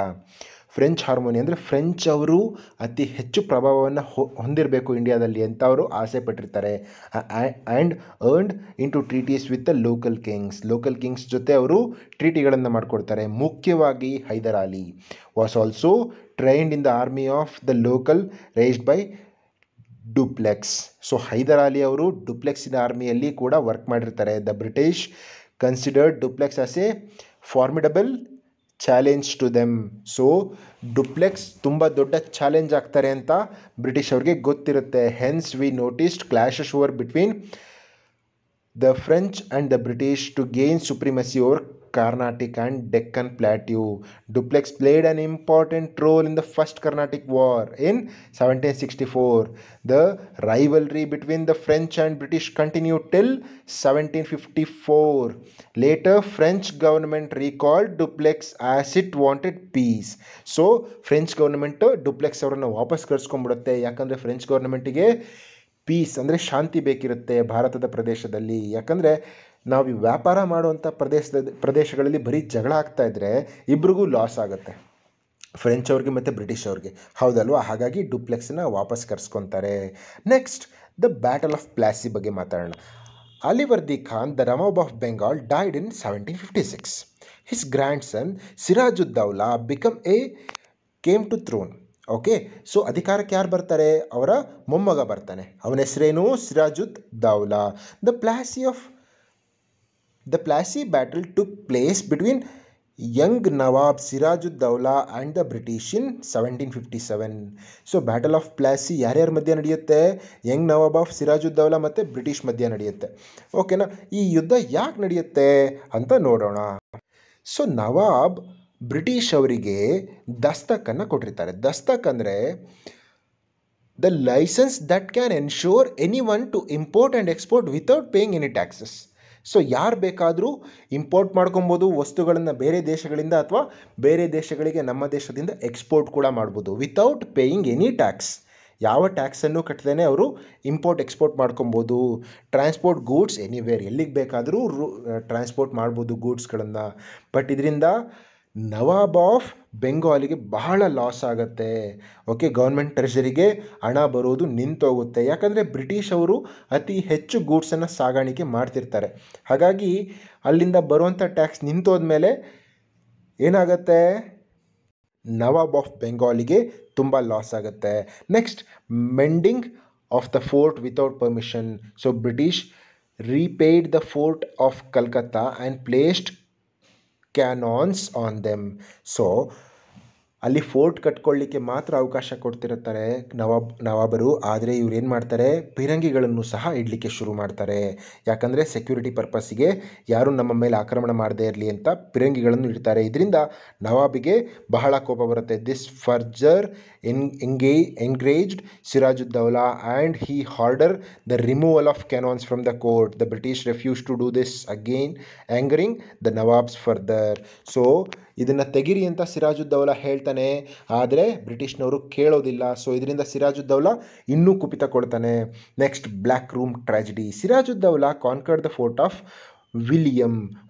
French harmony ಅಂದರೆ ಫ್ರೆಂಚ್ ಅವರು ಅತಿ ಹೆಚ್ಚು ಪ್ರಭಾವವನ್ನು ಹೊಂದಿರಬೇಕು ಇಂಡಿಯಾದಲ್ಲಿ ಅಂತ ಅವರು ಆಸೆ ಪಟ್ಟಿರ್ತಾರೆ. And earned in to treaties with the local kings ಜೊತೆ ಅವರು ಟ್ರೀಟಿಗಳನ್ನು ಮಾಡಿಕೊಡ್ತಾರೆ. ಮುಖ್ಯವಾಗಿ Hyder Ali was also trained in the army of the local raised by duplex. So Hyder Ali ಅವರು ಡುಪ್ಲೆಕ್ಸಿನ ಆರ್ಮಿಯಲ್ಲಿ ಕೂಡ ವರ್ಕ್ ಮಾಡಿರ್ತಾರೆ. The British considered Dupleix as a formidable challenge to them. So Dupleix ತುಂಬ ದೊಡ್ಡ ಚಾಲೆಂಜ್ ಆಗ್ತಾರೆ ಅಂತ ಬ್ರಿಟಿಷ್ ಅವ್ರಿಗೆ ಗೊತ್ತಿರುತ್ತೆ. Hence we noticed clashes over between the French and the British to gain supremacy over Carnatic and Deccan Plateau. Dupleix played an important role in the First Carnatic War in 1764. The rivalry between the French and British continued till 1754. Later, French government recalled Dupleix as it wanted peace. So, French government Dupleix ಅವರನ್ನು ವಾಪಸ್ ಕರ್ಸ್ಕೊಂಡ್ಬಿಡುತ್ತೆ. ಯಾಕಂದರೆ French ಗೌರ್ಮೆಂಟಿಗೆ piece ಅಂದರೆ ಶಾಂತಿ ಬೇಕಿರುತ್ತೆ ಭಾರತದ ಪ್ರದೇಶದಲ್ಲಿ. ಯಾಕಂದರೆ ನಾವು ಈ ವ್ಯಾಪಾರ ಮಾಡುವಂಥ ಪ್ರದೇಶಗಳಲ್ಲಿ ಬರೀ ಜಗಳ ಆಗ್ತಾಯಿದ್ರೆ ಇಬ್ರಿಗೂ ಲಾಸ್ ಆಗುತ್ತೆ, ಫ್ರೆಂಚ್ ಅವ್ರಿಗೆ ಮತ್ತು ಬ್ರಿಟಿಷ್ ಅವ್ರಿಗೆ, ಹೌದಲ್ವಾ? ಹಾಗಾಗಿ ಡುಪ್ಲೆಕ್ಸನ್ನ ವಾಪಸ್ ಕರ್ಸ್ಕೊತಾರೆ. Next the battle of Plassey ಬಗ್ಗೆ ಮಾತಾಡೋಣ. Alivardi Khan the Nawab of Bengal died in 1756. His grandson Sirajuddaulah came to throne. Okay, so ಅಧಿಕಾರಕ್ಕೆ ಯಾರು ಬರ್ತಾರೆ? ಅವರ ಮೊಮ್ಮಗ ಬರ್ತಾನೆ. ಅವನ ಹೆಸರೇನು? Sirajuddaulah. The Plassey battle took place between young Nawab Sirajuddaulah and the British in 1757. So battle of Plassey ಯಾರ್ಯಾರ ಮಧ್ಯೆ ನಡೆಯುತ್ತೆ? ಯಂಗ್ ನವಾಬ್ ಆಫ್ ಸಿರಾಜುದ್ದೌಲಾ ಮತ್ತು ಬ್ರಿಟಿಷ್ ಮಧ್ಯೆ ನಡೆಯುತ್ತೆ. ಓಕೆನಾ? ಈ ಯುದ್ಧ ಯಾಕೆ ನಡೆಯುತ್ತೆ ಅಂತ ನೋಡೋಣ. ಸೊ ನವಾಬ್ ಬ್ರಿಟಿಷ್ ಅವರಿಗೆ ದಸ್ತಕನ್ನು ಕೊಟ್ಟಿರ್ತಾರೆ. ದಸ್ತಕ್ ಅಂದರೆ the license that can ensure any one to import and export without paying any taxes. So ಯಾರು ಬೇಕಾದರೂ ಇಂಪೋರ್ಟ್ ಮಾಡ್ಕೊಬೋದು ವಸ್ತುಗಳನ್ನು ಬೇರೆ ದೇಶಗಳಿಂದ, ಅಥವಾ ಬೇರೆ ದೇಶಗಳಿಗೆ ನಮ್ಮ ದೇಶದಿಂದ ಎಕ್ಸ್ಪೋರ್ಟ್ ಕೂಡ ಮಾಡ್ಬೋದು ವಿತೌಟ್ ಪೇಯಿಂಗ್ ಎನಿ ಟ್ಯಾಕ್ಸ್. ಯಾವ ಟ್ಯಾಕ್ಸನ್ನು ಕಟ್ಟದೇನೆ ಅವರು ಇಂಪೋರ್ಟ್ ಎಕ್ಸ್ಪೋರ್ಟ್ ಮಾಡ್ಕೊಬೋದು. ಟ್ರಾನ್ಸ್ಪೋರ್ಟ್ ಗೂಡ್ಸ್ ಎನಿವೇರ್, ಎಲ್ಲಿಗೆ ಬೇಕಾದರೂ ಟ್ರಾನ್ಸ್ಪೋರ್ಟ್ ಮಾಡ್ಬೋದು ಗೂಡ್ಸ್ಗಳನ್ನು. ಬಟ್ ಇದರಿಂದ ನವಾಬ್ ಆಫ್ ಬೆಂಗಾಲಿಗೆ ಬಹಳ ಲಾಸ್ ಆಗುತ್ತೆ. ಓಕೆ, ಗೌರ್ಮೆಂಟ್ ಟ್ರೆಷರಿಗೆ ಹಣ ಬರೋದು ನಿಂತೋಗುತ್ತೆ. ಯಾಕಂದರೆ ಬ್ರಿಟಿಷ್ ಅವರು ಅತಿ ಹೆಚ್ಚು ಗೂಡ್ಸನ್ನು ಸಾಗಾಣಿಕೆ ಮಾಡ್ತಿರ್ತಾರೆ. ಹಾಗಾಗಿ ಅಲ್ಲಿಂದ ಬರುವಂಥ ಟ್ಯಾಕ್ಸ್ ನಿಂತೋದ್ಮೇಲೆ ಏನಾಗುತ್ತೆ? ನವಾಬ್ ಆಫ್ ಬೆಂಗಾಲಿಗೆ ತುಂಬ ಲಾಸ್ ಆಗುತ್ತೆ. Next, mending of the fort without permission. So British repaired the fort of Calcutta and placed cannons on them. So ಅಲ್ಲಿ ಫೋರ್ಟ್ ಕಟ್ಕೊಳ್ಳಿಕ್ಕೆ ಮಾತ್ರ ಅವಕಾಶ ಕೊಡ್ತಿರ್ತಾರೆ ನವಾಬರು. ಆದರೆ ಇವ್ರು ಏನು ಮಾಡ್ತಾರೆ? ಪಿರಂಗಿಗಳನ್ನು ಸಹ ಇಡಲಿಕ್ಕೆ ಶುರು ಮಾಡ್ತಾರೆ. ಯಾಕಂದರೆ ಸೆಕ್ಯೂರಿಟಿ ಪರ್ಪಸ್ಸಿಗೆ ಯಾರೂ ನಮ್ಮ ಮೇಲೆ ಆಕ್ರಮಣ ಮಾಡದೇ ಇರಲಿ ಅಂತ ಪಿರಂಗಿಗಳನ್ನು ಇಡ್ತಾರೆ. ಇದರಿಂದ ನವಾಬಿಗೆ ಬಹಳ ಕೋಪ ಬರುತ್ತೆ. This further engaged Sirajuddaulah and he order the removal of cannons from the court. The British refuse to do this again, angering the Nawabs further. So ಇದನ್ನು ತೆಗಿರಿ ಅಂತ ಸಿರಾಜುದ್ದೌಲಾ ಹೇಳ್ತಾನೆ, ಆದರೆ ಬ್ರಿಟಿಷ್ನವರು ಕೇಳೋದಿಲ್ಲ. ಸೊ ಇದರಿಂದ ಸಿರಾಜುದ್ದೌಲಾ ಇನ್ನೂ ಕುಪಿತ ಕೊಡ್ತಾನೆ. Next, black room tragedy. Sirajuddaulah conquered the fort of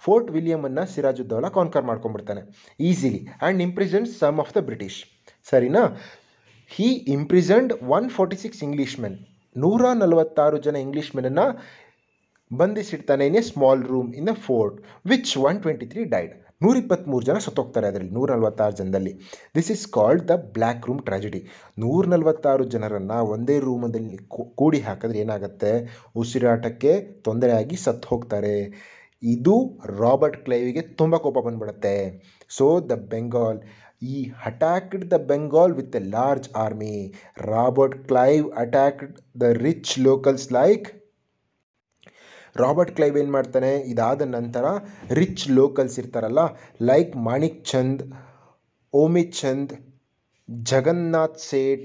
fort ವಿಲಿಯಮನ್ನು ಸಿರಾಜುದ್ದೌಲಾ ಕಾನ್ಕರ್ ಮಾಡ್ಕೊಂಡ್ಬಿಡ್ತಾನೆ easily and imprisoned some of the British. ಸರಿನಾ? He imprisoned 146 Englishmen. 146 ಜನ ಇಂಗ್ಲೀಷ್ಮೆನನ್ನು ಬಂಧಿಸಿಡ್ತಾನೆ in a small room in the fort, which 123 died. 123 ಜನ ಸತ್ತೋಗ್ತಾರೆ ಅದರಲ್ಲಿ, 146 ಜನದಲ್ಲಿ. This is called the black room tragedy. 146 ಜನರನ್ನು ಒಂದೇ ರೂಮಲ್ಲಿ ಕೂಡಿ ಹಾಕಿದ್ರೆ ಏನಾಗುತ್ತೆ? ಉಸಿರಾಟಕ್ಕೆ ತೊಂದರೆ ಆಗಿ ಸತ್ತು ಹೋಗ್ತಾರೆ. ಇದು ರಾಬರ್ಟ್ ಕ್ಲೈವಿಗೆ ತುಂಬ ಕೋಪ ಬಂದ್ಬಿಡುತ್ತೆ. So the Bengal attacked the Bengal with a large army. Robert Clive attacked the rich locals like. Robert Clive ಏನು ಮಾಡ್ತಾನೆ? ಇದಾದ ನಂತರ ರಿಚ್ ಲೋಕಲ್ಸ್ ಇರ್ತಾರಲ್ಲ, like Manik Chand, Omichand, Jagannath Seth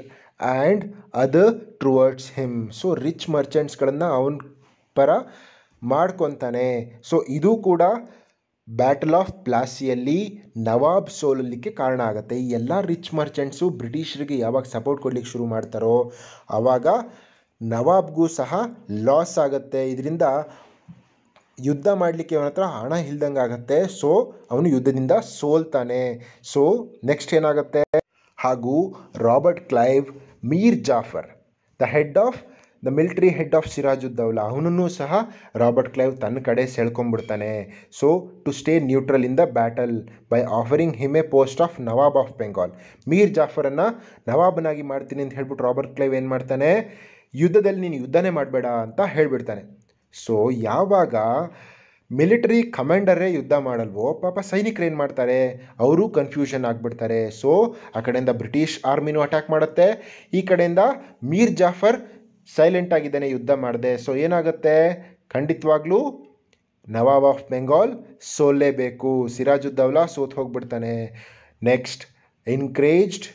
and other towards him. So rich ಮರ್ಚೆಂಟ್ಸ್ಗಳನ್ನು ಅವನ ಪರ ಮಾಡ್ಕೊತಾನೆ. ಸೊ ಇದು ಕೂಡ ಬ್ಯಾಟಲ್ ಆಫ್ ಪ್ಲಾಸಿಯಲ್ಲಿ ನವಾಬ್ ಸೋಲಲಿಕ್ಕೆ ಕಾರಣ ಆಗುತ್ತೆ. ಈ ಎಲ್ಲ ರಿಚ್ ಮರ್ಚೆಂಟ್ಸು ಬ್ರಿಟಿಷರಿಗೆ ಯಾವಾಗ ಸಪೋರ್ಟ್ ಕೊಡಲಿಕ್ಕೆ ಶುರು ಮಾಡ್ತಾರೋ ಆವಾಗ ನವಾಬ್ಗೂ ಸಹ ಲಾಸ್ ಆಗುತ್ತೆ. ಇದರಿಂದ ಯುದ್ಧ ಮಾಡಲಿಕ್ಕೆ ಅವನ ಹತ್ರ ಹಣ ಇಲ್ದಂಗೆ ಆಗುತ್ತೆ. ಸೊ ಅವನು ಯುದ್ಧದಿಂದ ಸೋಲ್ತಾನೆ. ಸೊ ನೆಕ್ಸ್ಟ್ ಏನಾಗುತ್ತೆ? ಹಾಗೂ Robert Clive Mir Jafar, the military head of Sirajuddaulah, ಅವನನ್ನು ಸಹ ರಾಬರ್ಟ್ ಕ್ಲೈವ್ ತನ್ನ ಕಡೆ ಸೆಳ್ಕೊಂಡ್ಬಿಡ್ತಾನೆ. So to stay neutral in the battle by offering him a post of Nawab of Bengal. Mir ಜಾಫರನ್ನು ನವಾಬನಾಗಿ ಮಾಡ್ತೀನಿ ಅಂತ ಹೇಳ್ಬಿಟ್ಟು ರಾಬರ್ಟ್ ಕ್ಲೈವ್ ಏನು ಮಾಡ್ತಾನೆ? ಯುದ್ಧದಲ್ಲಿ ನೀನು ಯುದ್ಧನೇ ಮಾಡಬೇಡ ಅಂತ ಹೇಳಿಬಿಡ್ತಾನೆ. ಸೊ ಯಾವಾಗ ಮಿಲಿಟರಿ ಕಮಾಂಡರೇ ಯುದ್ಧ ಮಾಡಲ್ವೋ, ಪಾಪ ಸೈನಿಕರು ಏನು ಮಾಡ್ತಾರೆ, ಅವರು ಕನ್ಫ್ಯೂಷನ್ ಆಗಿಬಿಡ್ತಾರೆ. ಸೊ ಆ ಕಡೆಯಿಂದ ಬ್ರಿಟಿಷ್ ಆರ್ಮಿನೂ ಅಟ್ಯಾಕ್ ಮಾಡುತ್ತೆ, ಈ ಕಡೆಯಿಂದ ಮೀರ್ ಜಾಫರ್ ಸೈಲೆಂಟ್ ಆಗಿದ್ದಾನೆ, ಯುದ್ಧ ಮಾಡಿದೆ. ಸೊ ಏನಾಗುತ್ತೆ, ಖಂಡಿತವಾಗ್ಲೂ ನವಾಬ್ ಆಫ್ ಬೆಂಗಾಲ್ ಸೋಲ್ಲೇಬೇಕು, ಸಿರಾಜುದ್ದೌಲಾ ಸೋತ್ ಹೋಗ್ಬಿಡ್ತಾನೆ. Next, encouraged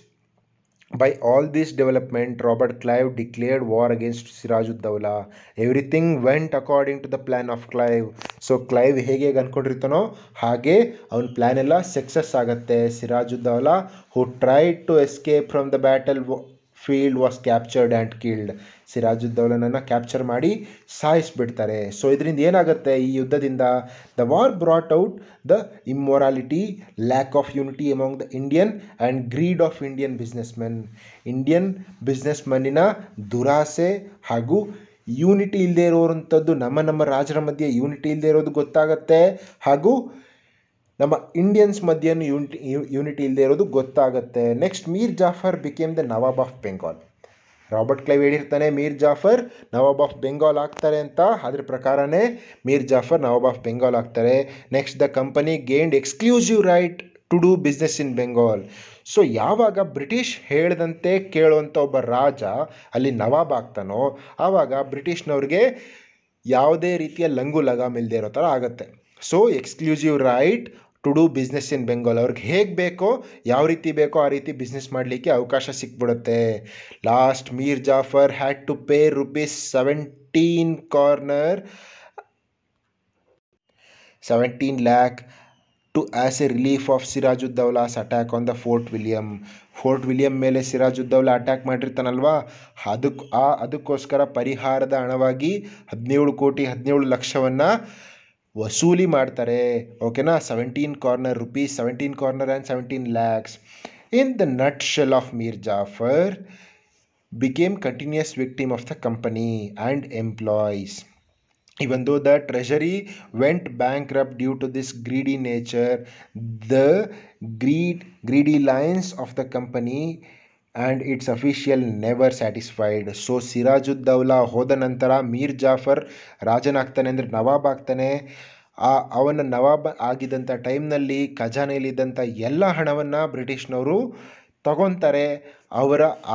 by all this development, Robert Clive declared war against Sirajuddaulah. Everything went according to the plan of Clive. So Clive ಹೇಗೆ ಅಂದ್ಕೊಂಡಿರ್ತಾನೋ ಹಾಗೆ ಅವನ ಪ್ಲ್ಯಾನ್ ಎಲ್ಲ ಸಕ್ಸಸ್ ಆಗುತ್ತೆ. Sirajuddaulah who tried to escape from the battle field was captured and killed. ಸಿರಾಜುದ್ದೌಲನನ್ನು capture ಮಾಡಿ ಸಾಯಿಸ್ಬಿಡ್ತಾರೆ. So ಇದರಿಂದ ಏನಾಗುತ್ತೆ, ಈ ಯುದ್ಧದಿಂದ the war brought out the immorality, lack of unity among the Indian and greed of Indian businessmen. Indian ಬಿಸ್ನೆಸ್ಮನ್ನಿನ ದುರಾಸೆ ಹಾಗೂ ಯೂನಿಟಿ ಇಲ್ಲದೆ ಇರೋವಂಥದ್ದು, ನಮ್ಮ ರಾಜರ ಮಧ್ಯೆ ಯೂನಿಟಿ ಇಲ್ಲದೆ ಇರೋದು ಗೊತ್ತಾಗತ್ತೆ, ಹಾಗೂ ನಮ್ಮ ಇಂಡಿಯನ್ಸ್ ಮಧ್ಯೆ ಯೂನಿಟಿ ಇಲ್ಲದೆ ಇರೋದು ಗೊತ್ತಾಗುತ್ತೆ. Next, Mir Jafar became the Nawab of Bengal. Robert Clive ಹೇಳಿರ್ತಾನೆ ಮೀರ್ ಜಾಫರ್ ನವಾಬ್ ಆಫ್ ಬೆಂಗಾಲ್ ಆಗ್ತಾರೆ ಅಂತ, ಅದ್ರ ಪ್ರಕಾರನೇ ಮೀರ್ ಜಾಫರ್ ನವಾಬ್ ಆಫ್ ಬೆಂಗಾಲ್ ಆಗ್ತಾರೆ. Next, the company gained exclusive right to do business in Bengal. So ಯಾವಾಗ ಬ್ರಿಟಿಷ್ ಹೇಳಿದಂತೆ ಕೇಳುವಂಥ ಒಬ್ಬ ರಾಜ ಅಲ್ಲಿ ನವಾಬ್ ಆಗ್ತಾನೋ ಆವಾಗ ಬ್ರಿಟಿಷ್ನವ್ರಿಗೆ ಯಾವುದೇ ರೀತಿಯ ಲಂಗು ಲಗಾಮ್ ಇಲ್ಲದೆ ಇರೋ ಥರ ಆಗುತ್ತೆ. So exclusive right to do business in Bengal, ಅವ್ರಿಗೆ ಹೇಗೆ ಬೇಕೋ, ಯಾವ ರೀತಿ ಬೇಕೋ ಆ ರೀತಿ ಬಿಸ್ನೆಸ್ ಮಾಡಲಿಕ್ಕೆ ಅವಕಾಶ ಸಿಕ್ಬಿಡುತ್ತೆ. Last, Mir Jafar had to pay ₹17 lakh to as a relief of Sirajuddaulah's attack on the fort William ಮೇಲೆ ಸಿರಾಜುದ್ದೌಲಾ ಅಟ್ಯಾಕ್ ಮಾಡಿರ್ತಾನಲ್ವಾ, ಅದಕ್ಕೋಸ್ಕರ ಪರಿಹಾರದ ಹಣವಾಗಿ 17 ಲಕ್ಷವನ್ನು ವಸೂಲಿ ಮಾಡ್ತಾರೆ. ಓಕೆನಾ, 17 corner and 17 lakhs. In the nutshell of Mir Jafar became continuous victim of the company and employees. Even though the treasury went bankrupt due to this greedy nature, the greedy lines of the company and its official never satisfied. So Sirajuddaulah ಹೋದ ನಂತರ ಮೀರ್ ಜಾಫರ್ ರಾಜನಾಗ್ತಾನೆ, ಅಂದರೆ ನವಾಬ್ ಆಗ್ತಾನೆ. ಅವನ ನವಾಬ್ ಆಗಿದ್ದಂಥ ಟೈಮ್ನಲ್ಲಿ ಖಜಾನೆಯಲ್ಲಿದ್ದಂಥ ಎಲ್ಲ ಹಣವನ್ನು ಬ್ರಿಟಿಷ್ನವರು ತಗೊತಾರೆ.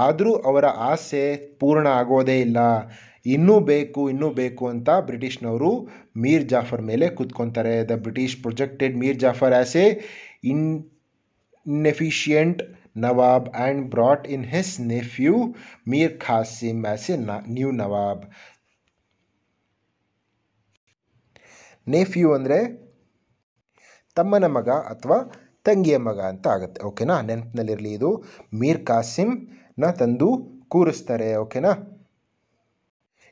ಆದರೂ ಅವರ ಆಸೆ ಪೂರ್ಣ ಆಗೋದೇ ಇಲ್ಲ, ಇನ್ನೂ ಬೇಕು ಅಂತ ಬ್ರಿಟಿಷ್ನವರು ಮೀರ್ ಜಾಫರ್ ಮೇಲೆ ಕೂತ್ಕೊತಾರೆ. The British projected Mir Jafar as a inefficient Nawab and brought in his nephew Mir Qasim as a new Nawab. Nephew ಅಂದರೆ ತಮ್ಮನ ಮಗ ಅಥವಾ ತಂಗಿಯ ಮಗ ಅಂತ ಆಗುತ್ತೆ. ಓಕೆನಾ, ನೆನಪಿನಲ್ಲಿರಲಿ, ಇದು ಮೀರ್ ಕಾಸಿಮ್ನ ತಂದು ಕೂರಿಸ್ತಾರೆ. ಓಕೆನಾ,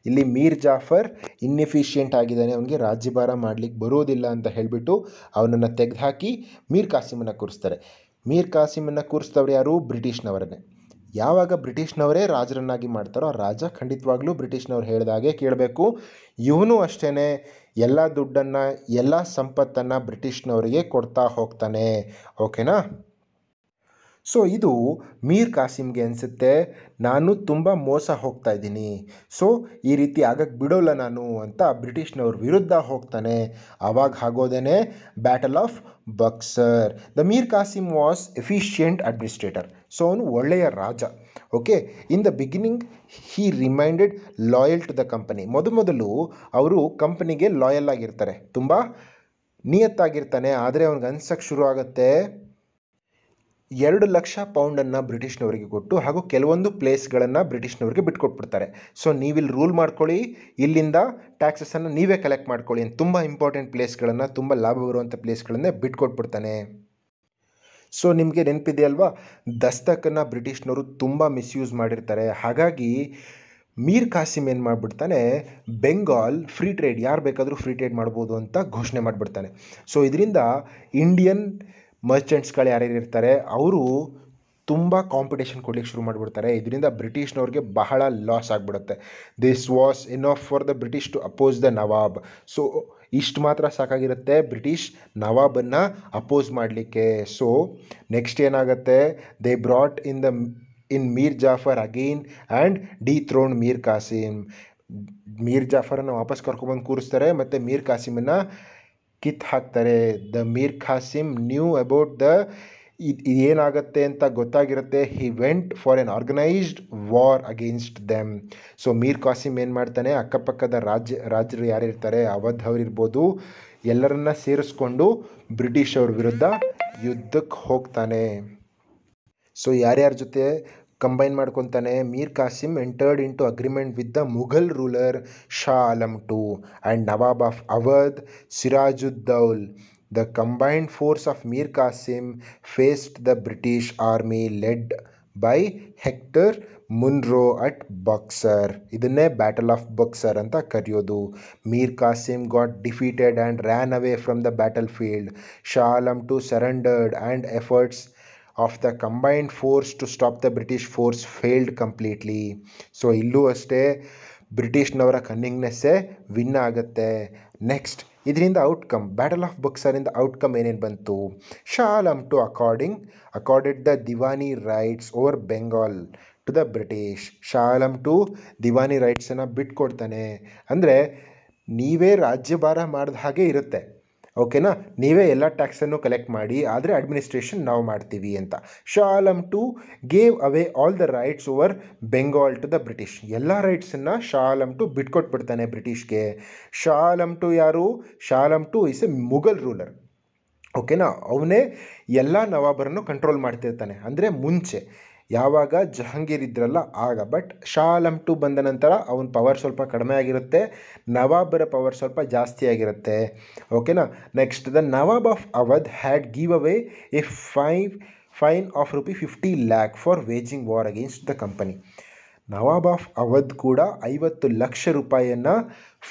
ಇಲ್ಲಿ ಮೀರ್ ಜಾಫರ್ ಇನ್ಎಫಿಷಿಯೆಂಟ್ ಆಗಿದ್ದಾನೆ, ಅವನಿಗೆ ರಾಜ್ಯಭಾರ ಮಾಡಲಿಕ್ಕೆ ಬರೋದಿಲ್ಲ ಅಂತ ಹೇಳಿಬಿಟ್ಟು ಅವನನ್ನು ತೆಗೆದುಹಾಕಿ ಮೀರ್ ಕಾಸಿಮನ್ನು ಕೂರಿಸ್ತಾರೆ. ಮೀರ್ ಕಾಸಿಮನ್ನು ಕೂರಿಸಿದವರು ಯಾರು? ಬ್ರಿಟಿಷ್ನವರನ್ನೇ. ಯಾವಾಗ ಬ್ರಿಟಿಷ್ನವರೇ ರಾಜರನ್ನಾಗಿ ಮಾಡ್ತಾರೋ ಆ ರಾಜ ಖಂಡಿತವಾಗ್ಲೂ ಬ್ರಿಟಿಷ್ನವ್ರು ಹೇಳಿದಾಗೆ ಕೇಳಬೇಕು. ಇವನು ಅಷ್ಟೇ ಎಲ್ಲ ದುಡ್ಡನ್ನು, ಎಲ್ಲ ಸಂಪತ್ತನ್ನು ಬ್ರಿಟಿಷ್ನವರಿಗೆ ಕೊಡ್ತಾ ಹೋಗ್ತಾನೆ. ಓಕೆನಾ, ಸೊ ಇದು ಮೀರ್ ಕಾಸಿಮ್ಗೆ ಅನಿಸುತ್ತೆ ನಾನು ತುಂಬ ಮೋಸ ಹೋಗ್ತಾ ಇದ್ದೀನಿ, ಸೊ ಈ ರೀತಿ ಆಗಕ್ಕೆ ಬಿಡೋಲ್ಲ ನಾನು ಅಂತ ಬ್ರಿಟಿಷ್ನವ್ರ ವಿರುದ್ಧ ಹೋಗ್ತಾನೆ. ಆವಾಗ ಆಗೋದೇ battle of Buxar. The Mir Kasim was efficient administrator. So ಅವನು ಒಳ್ಳೆಯ ರಾಜ. Okay, in the beginning he reminded loyal to the company. ಮೊದಲು ಅವರು ಕಂಪನಿಗೆ ಲಾಯಲ್ ಆಗಿರ್ತಾರೆ, ತುಂಬ ನಿಯತ್ತಾಗಿರ್ತಾನೆ. ಆದರೆ ಅವ್ನಿಗೆ ಅನ್ಸಕ್ಕೆ ಶುರು ಆಗುತ್ತೆ 2 ಲಕ್ಷ ಪೌಂಡನ್ನು ಬ್ರಿಟಿಷ್ನವರಿಗೆ ಕೊಟ್ಟು ಹಾಗೂ ಕೆಲವೊಂದು ಪ್ಲೇಸ್ಗಳನ್ನು ಬ್ರಿಟಿಷ್ನವರಿಗೆ ಬಿಟ್ಕೊಟ್ಬಿಡ್ತಾರೆ. ಸೊ ನೀವಿಲ್ಲಿ ರೂಲ್ ಮಾಡ್ಕೊಳ್ಳಿ, ಇಲ್ಲಿಂದ ಟ್ಯಾಕ್ಸಸನ್ನು ನೀವೇ ಕಲೆಕ್ಟ್ ಮಾಡ್ಕೊಳ್ಳಿ ಅಂತ ತುಂಬ ಇಂಪಾರ್ಟೆಂಟ್ ಪ್ಲೇಸ್ಗಳನ್ನು, ತುಂಬ ಲಾಭ ಬರುವಂಥ ಪ್ಲೇಸ್ಗಳನ್ನೇ ಬಿಟ್ಕೊಟ್ಬಿಡ್ತಾನೆ. ಸೊ ನಿಮಗೆ ನೆನಪಿದೆಯಲ್ವಾ, ದಸ್ತಕನ್ನು ಬ್ರಿಟಿಷ್ನವರು ತುಂಬ ಮಿಸ್ಯೂಸ್ ಮಾಡಿರ್ತಾರೆ. ಹಾಗಾಗಿ ಮೀರ್ ಕಾಸಿಮ್ ಏನು ಮಾಡಿಬಿಡ್ತಾನೆ, ಬೆಂಗಾಲ್ ಫ್ರೀ ಟ್ರೇಡ್, ಯಾರು ಬೇಕಾದರೂ ಫ್ರೀ ಟ್ರೇಡ್ ಮಾಡ್ಬೋದು ಅಂತ ಘೋಷಣೆ ಮಾಡಿಬಿಡ್ತಾನೆ. ಸೊ ಇದರಿಂದ ಇಂಡಿಯನ್ ಮರ್ಚೆಂಟ್ಸ್ಗಳು ಯಾರ್ಯಾರು ಇರ್ತಾರೆ ಅವರು ತುಂಬ ಕಾಂಪಿಟೇಷನ್ ಕೊಡ್ಲಿಕ್ಕೆ ಶುರು ಮಾಡಿಬಿಡ್ತಾರೆ. ಇದರಿಂದ ಬ್ರಿಟಿಷ್ನವ್ರಿಗೆ ಬಹಳ ಲಾಸ್ ಆಗಿಬಿಡುತ್ತೆ. This was enough for the British to oppose the Nawab. So ಇಷ್ಟು ಮಾತ್ರ ಸಾಕಾಗಿರುತ್ತೆ ಬ್ರಿಟಿಷ್ ನವಾಬನ್ನು ಅಪೋಸ್ ಮಾಡಲಿಕ್ಕೆ. ಸೊ ನೆಕ್ಸ್ಟ್ ಏನಾಗುತ್ತೆ, they brought in Mir Jafar again and dethroned Mir Kasim. Mir ಜಾಫರನ್ನು ವಾಪಸ್ ಕರ್ಕೊಬಂದು ಕೂರಿಸ್ತಾರೆ ಮತ್ತು ಮೀರ್ ಕಾಸಿಮನ್ನು ಕಿತ್ತು ಹಾಕ್ತಾರೆ. The Mir Kasim knew about the ಏನಾಗುತ್ತೆ ಅಂತ ಗೊತ್ತಾಗಿರುತ್ತೆ. He went for an organised war against them. So Mir Kasim ಏನು ಮಾಡ್ತಾನೆ, ಅಕ್ಕಪಕ್ಕದ ರಾಜರು ಯಾರಿರ್ತಾರೆ, ಅವಧ್ ಅವರಿರ್ಬೋದು, ಎಲ್ಲರನ್ನ ಸೇರಿಸ್ಕೊಂಡು ಬ್ರಿಟಿಷ್ ಅವ್ರ ವಿರುದ್ಧ ಯುದ್ಧಕ್ಕೆ ಹೋಗ್ತಾನೆ. ಸೊ ಯಾರ್ಯಾರ ಜೊತೆ ಕಂಬೈನ್ ಮಾಡ್ಕೊತಾನೆ, Mir Kasim entered into agreement with the Mughal ruler Shah Alam II and Nawab of Awadh Sirajuddaula. The combined force of Mir Qasim faced the British army led by Hector Munro at Buxar. ಇದನ್ನೇ ಬ್ಯಾಟಲ್ ಆಫ್ ಬಕ್ಸರ್ ಅಂತ ಕರೆಯೋದು. Mir Kasim got defeated and ran away from the battle field. Shah Alam II surrendered and efforts of the combined force to stop the British force failed completely. So ಇಲ್ಲೂ ಅಷ್ಟೇ ಬ್ರಿಟಿಷ್ನವರ ಕನ್ನಿಂಗ್ನೆಸ್ಸೇ win ಆಗುತ್ತೆ. Next ಇದರಿಂದ outcome, battle of ಬಕ್ಸರಿಂದ outcome ಏನೇನು ಬಂತು. Shah Alam II accorded the diwani rights over Bengal to the British. Shah Alam II diwani ರೈಟ್ಸನ್ನು ಬಿಟ್ಕೊಡ್ತಾನೆ. ಅಂದರೆ ನೀವೇ ರಾಜ್ಯಭಾರ ಮಾಡಿದ ಹಾಗೆ ಇರುತ್ತೆ, ಓಕೆನಾ, ನೀವೇ ಎಲ್ಲ ಟ್ಯಾಕ್ಸನ್ನು ಕಲೆಕ್ಟ್ ಮಾಡಿ, ಆದರೆ ಅಡ್ಮಿನಿಸ್ಟ್ರೇಷನ್ ನಾವು ಮಾಡ್ತೀವಿ ಅಂತ. Shah Alam II gave away all the rights over Bengal to the British. ಎಲ್ಲ ರೈಟ್ಸನ್ನು ಶಾ ಆಲಮ್ II ಬಿಟ್ಕೊಟ್ಬಿಡ್ತಾನೆ ಬ್ರಿಟಿಷ್ಗೆ. ಶಾ ಆಲಮ್ II ಯಾರು? Shah Alam II is A Mughal ruler, ಓಕೆನಾ. ಅವನೇ ಎಲ್ಲ ನವಾಬರನ್ನು ಕಂಟ್ರೋಲ್ ಮಾಡ್ತಿರ್ತಾನೆ. ಅಂದರೆ ಮುಂಚೆ ಯಾವಾಗ ಜಹಾಂಗೀರ್ ಇದ್ರಲ್ಲ ಆಗ. ಬಟ್ ಶಾ ಆಲಮ್ II ಬಂದ ನಂತರ ಅವನ ಪವರ್ ಸ್ವಲ್ಪ ಕಡಿಮೆ ಆಗಿರುತ್ತೆ, ನವಾಬರ ಪವರ್ ಸ್ವಲ್ಪ ಜಾಸ್ತಿ ಆಗಿರುತ್ತೆ, ಓಕೆನಾ. Next the Nawab of Awadh had give away A fine of ₹50 lakh for waging war against the company. Nawab of Awadh ಕೂಡ 50 ಲಕ್ಷ ರೂಪಾಯಿಯನ್ನು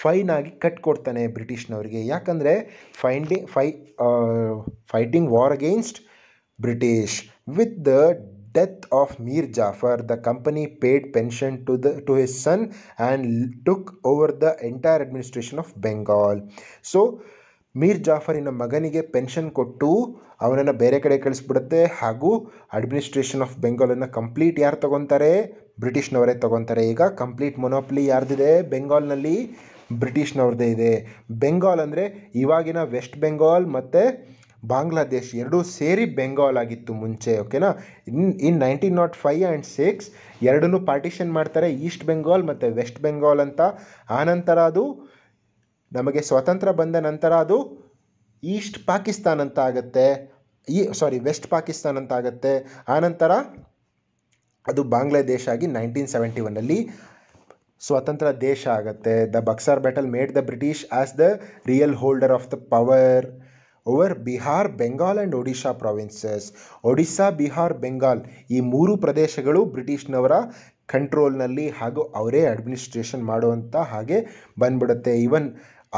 ಫೈನ್ ಆಗಿ ಕಟ್ಕೊಡ್ತಾನೆ ಬ್ರಿಟಿಷ್ನವರಿಗೆ. ಯಾಕಂದರೆ fighting war against British. With the death of Mir Jafar, the company paid pension to his son and took over the entire administration of Bengal. So Mir ಜಾಫರಿನ ಮಗನಿಗೆ pension ಕೊಟ್ಟು ಅವನನ್ನು ಬೇರೆ ಕಡೆ ಕಳಿಸ್ಬಿಡುತ್ತೆ. ಹಾಗೂ ಅಡ್ಮಿನಿಸ್ಟ್ರೇಷನ್ ಆಫ್ ಬೆಂಗಾಲನ್ನು ಕಂಪ್ಲೀಟ್ ಯಾರು ತಗೊತಾರೆ? ಬ್ರಿಟಿಷ್ನವರೇ ತಗೊತಾರೆ. ಈಗ ಕಂಪ್ಲೀಟ್ ಮೊನೋಪಲಿ ಯಾರ್ದಿದೆ ಬೆಂಗಾಲ್ನಲ್ಲಿ? ಬ್ರಿಟಿಷ್ನವ್ರದ್ದೇ ಇದೆ. ಬೆಂಗಾಲ್ ಅಂದರೆ ಇವಾಗಿನ ವೆಸ್ಟ್ ಬೆಂಗಾಲ್ ಮತ್ತು ಬಾಂಗ್ಲಾದೇಶ್ ಎರಡೂ ಸೇರಿ ಬೆಂಗಾಲ್ ಆಗಿತ್ತು ಮುಂಚೆ, ಓಕೆನಾ. ಇನ್ 1905 ಆ್ಯಂಡ್ 6 ಎರಡನ್ನೂ ಪಾರ್ಟಿಷನ್ ಮಾಡ್ತಾರೆ, ಈಸ್ಟ್ ಬೆಂಗಾಲ್ ಮತ್ತು ವೆಸ್ಟ್ ಬೆಂಗಾಲ್ ಅಂತ. ಆನಂತರ ಅದು ನಮಗೆ ಸ್ವಾತಂತ್ರ್ಯ ಬಂದ ನಂತರ ಅದು ಈಸ್ಟ್ ಪಾಕಿಸ್ತಾನ್ ಅಂತ ಆಗುತ್ತೆ, ವೆಸ್ಟ್ ಪಾಕಿಸ್ತಾನ್ ಅಂತ ಆಗುತ್ತೆ. ಆನಂತರ ಅದು ಬಾಂಗ್ಲಾದೇಶ ಆಗಿ 1971 ಸ್ವತಂತ್ರ ದೇಶ ಆಗುತ್ತೆ. The Buxar battle made the British as the real holder of the power over Bihar, Bengal and Odisha provinces. Odisha, Bihar, Bengal ಈ ಮೂರು ಪ್ರದೇಶಗಳು ಬ್ರಿಟಿಷ್ನವರ ಕಂಟ್ರೋಲ್ನಲ್ಲಿ ಹಾಗೂ ಅವರೇ ಅಡ್ಮಿನಿಸ್ಟ್ರೇಷನ್ ಮಾಡುವಂಥ ಹಾಗೆ ಬಂದ್ಬಿಡುತ್ತೆ. Even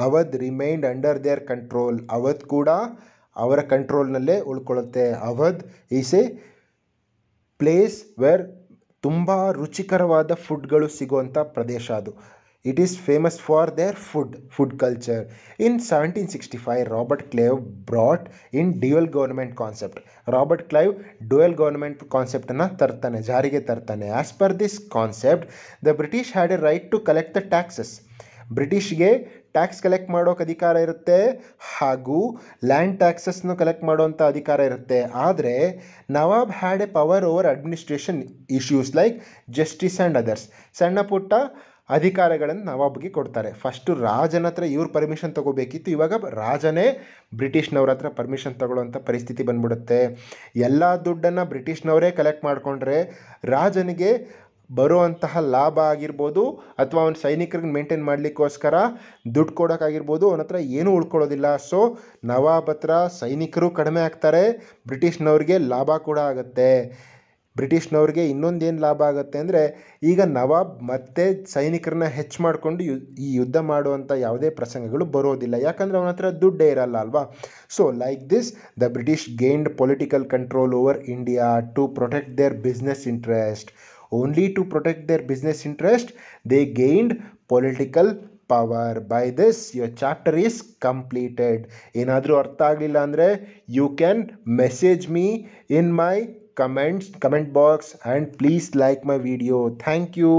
Awadh remained under their control. Awadh ಕೂಡ ಅವರ ಕಂಟ್ರೋಲ್ನಲ್ಲೇ ಉಳ್ಕೊಳ್ಳುತ್ತೆ. Awadh is a place where ತುಂಬ ರುಚಿಕರವಾದ ಫುಡ್ಗಳು ಸಿಗುವಂಥ ಪ್ರದೇಶ ಅದು. It is famous for their food culture. In 1765, Robert Clive brought in dual government concept. Robert Clive dual government ಕಾನ್ಸೆಪ್ಟನ್ನು ಜಾರಿಗೆ ತರ್ತಾನೆ. As per this concept, the British had a right to collect the taxes. ಬ್ರಿಟಿಷ್ಗೆ tax collect ಮಾಡೋಕೆ ಅಧಿಕಾರ ಇರುತ್ತೆ ಹಾಗೂ land ಟ್ಯಾಕ್ಸಸ್ನು collect ಮಾಡೋವಂಥ ಅಧಿಕಾರ ಇರುತ್ತೆ. ಆದರೆ Nawab had a power over administration issues like justice and others. ಸಣ್ಣ ಪುಟ್ಟ ಅಧಿಕಾರಗಳನ್ನು ನವಾಬ್ಗೆ ಕೊಡ್ತಾರೆ. ಫಸ್ಟು ರಾಜನ ಹತ್ರ ಇವ್ರು ಪರ್ಮಿಷನ್ ತೊಗೋಬೇಕಿತ್ತು, ಇವಾಗ ರಾಜನೇ ಬ್ರಿಟಿಷ್ನವ್ರ ಹತ್ರ ಪರ್ಮಿಷನ್ ತೊಗೊಳ್ಳೋವಂಥ ಪರಿಸ್ಥಿತಿ ಬಂದ್ಬಿಡುತ್ತೆ. ಎಲ್ಲ ದುಡ್ಡನ್ನು ಬ್ರಿಟಿಷ್ನವರೇ ಕಲೆಕ್ಟ್ ಮಾಡಿಕೊಂಡ್ರೆ ರಾಜನಿಗೆ ಬರುವಂತಹ ಲಾಭ ಆಗಿರ್ಬೋದು ಅಥವಾ ಅವನ ಸೈನಿಕರಿಗೆ ಮೇಂಟೈನ್ ಮಾಡಲಿಕ್ಕೋಸ್ಕರ ದುಡ್ಡು ಕೊಡೋಕ್ಕಾಗಿರ್ಬೋದು, ಅವನ ಹತ್ರ ಏನೂ ಉಳ್ಕೊಳ್ಳೋದಿಲ್ಲ. ಸೊ ನವಾಬ್ ಹತ್ರ ಸೈನಿಕರು ಕಡಿಮೆ ಆಗ್ತಾರೆ, ಬ್ರಿಟಿಷ್ನವ್ರಿಗೆ ಲಾಭ ಕೂಡ ಆಗುತ್ತೆ. ಬ್ರಿಟಿಷ್ನವ್ರಿಗೆ ಇನ್ನೊಂದೇನು ಲಾಭ ಆಗುತ್ತೆ ಅಂದರೆ ಈಗ ನವಾಬ್ ಮತ್ತೆ ಸೈನಿಕರನ್ನ ಹೆಚ್ಚು ಮಾಡಿಕೊಂಡು ಈ ಯುದ್ಧ ಮಾಡುವಂಥ ಯಾವುದೇ ಪ್ರಸಂಗಗಳು ಬರೋದಿಲ್ಲ, ಯಾಕಂದರೆ ಅವನ ಹತ್ರ ದುಡ್ಡೇ ಇರಲ್ಲ ಅಲ್ವಾ. So like this the British gained political control over India to protect their business interest. Only to protect their business interest, they gained political power. By this, your chapter is completed. ಏನಾದರೂ ಅರ್ಥ ಆಗಲಿಲ್ಲ ಅಂದರೆ you can message me in my comment box and please like my video. Thank you.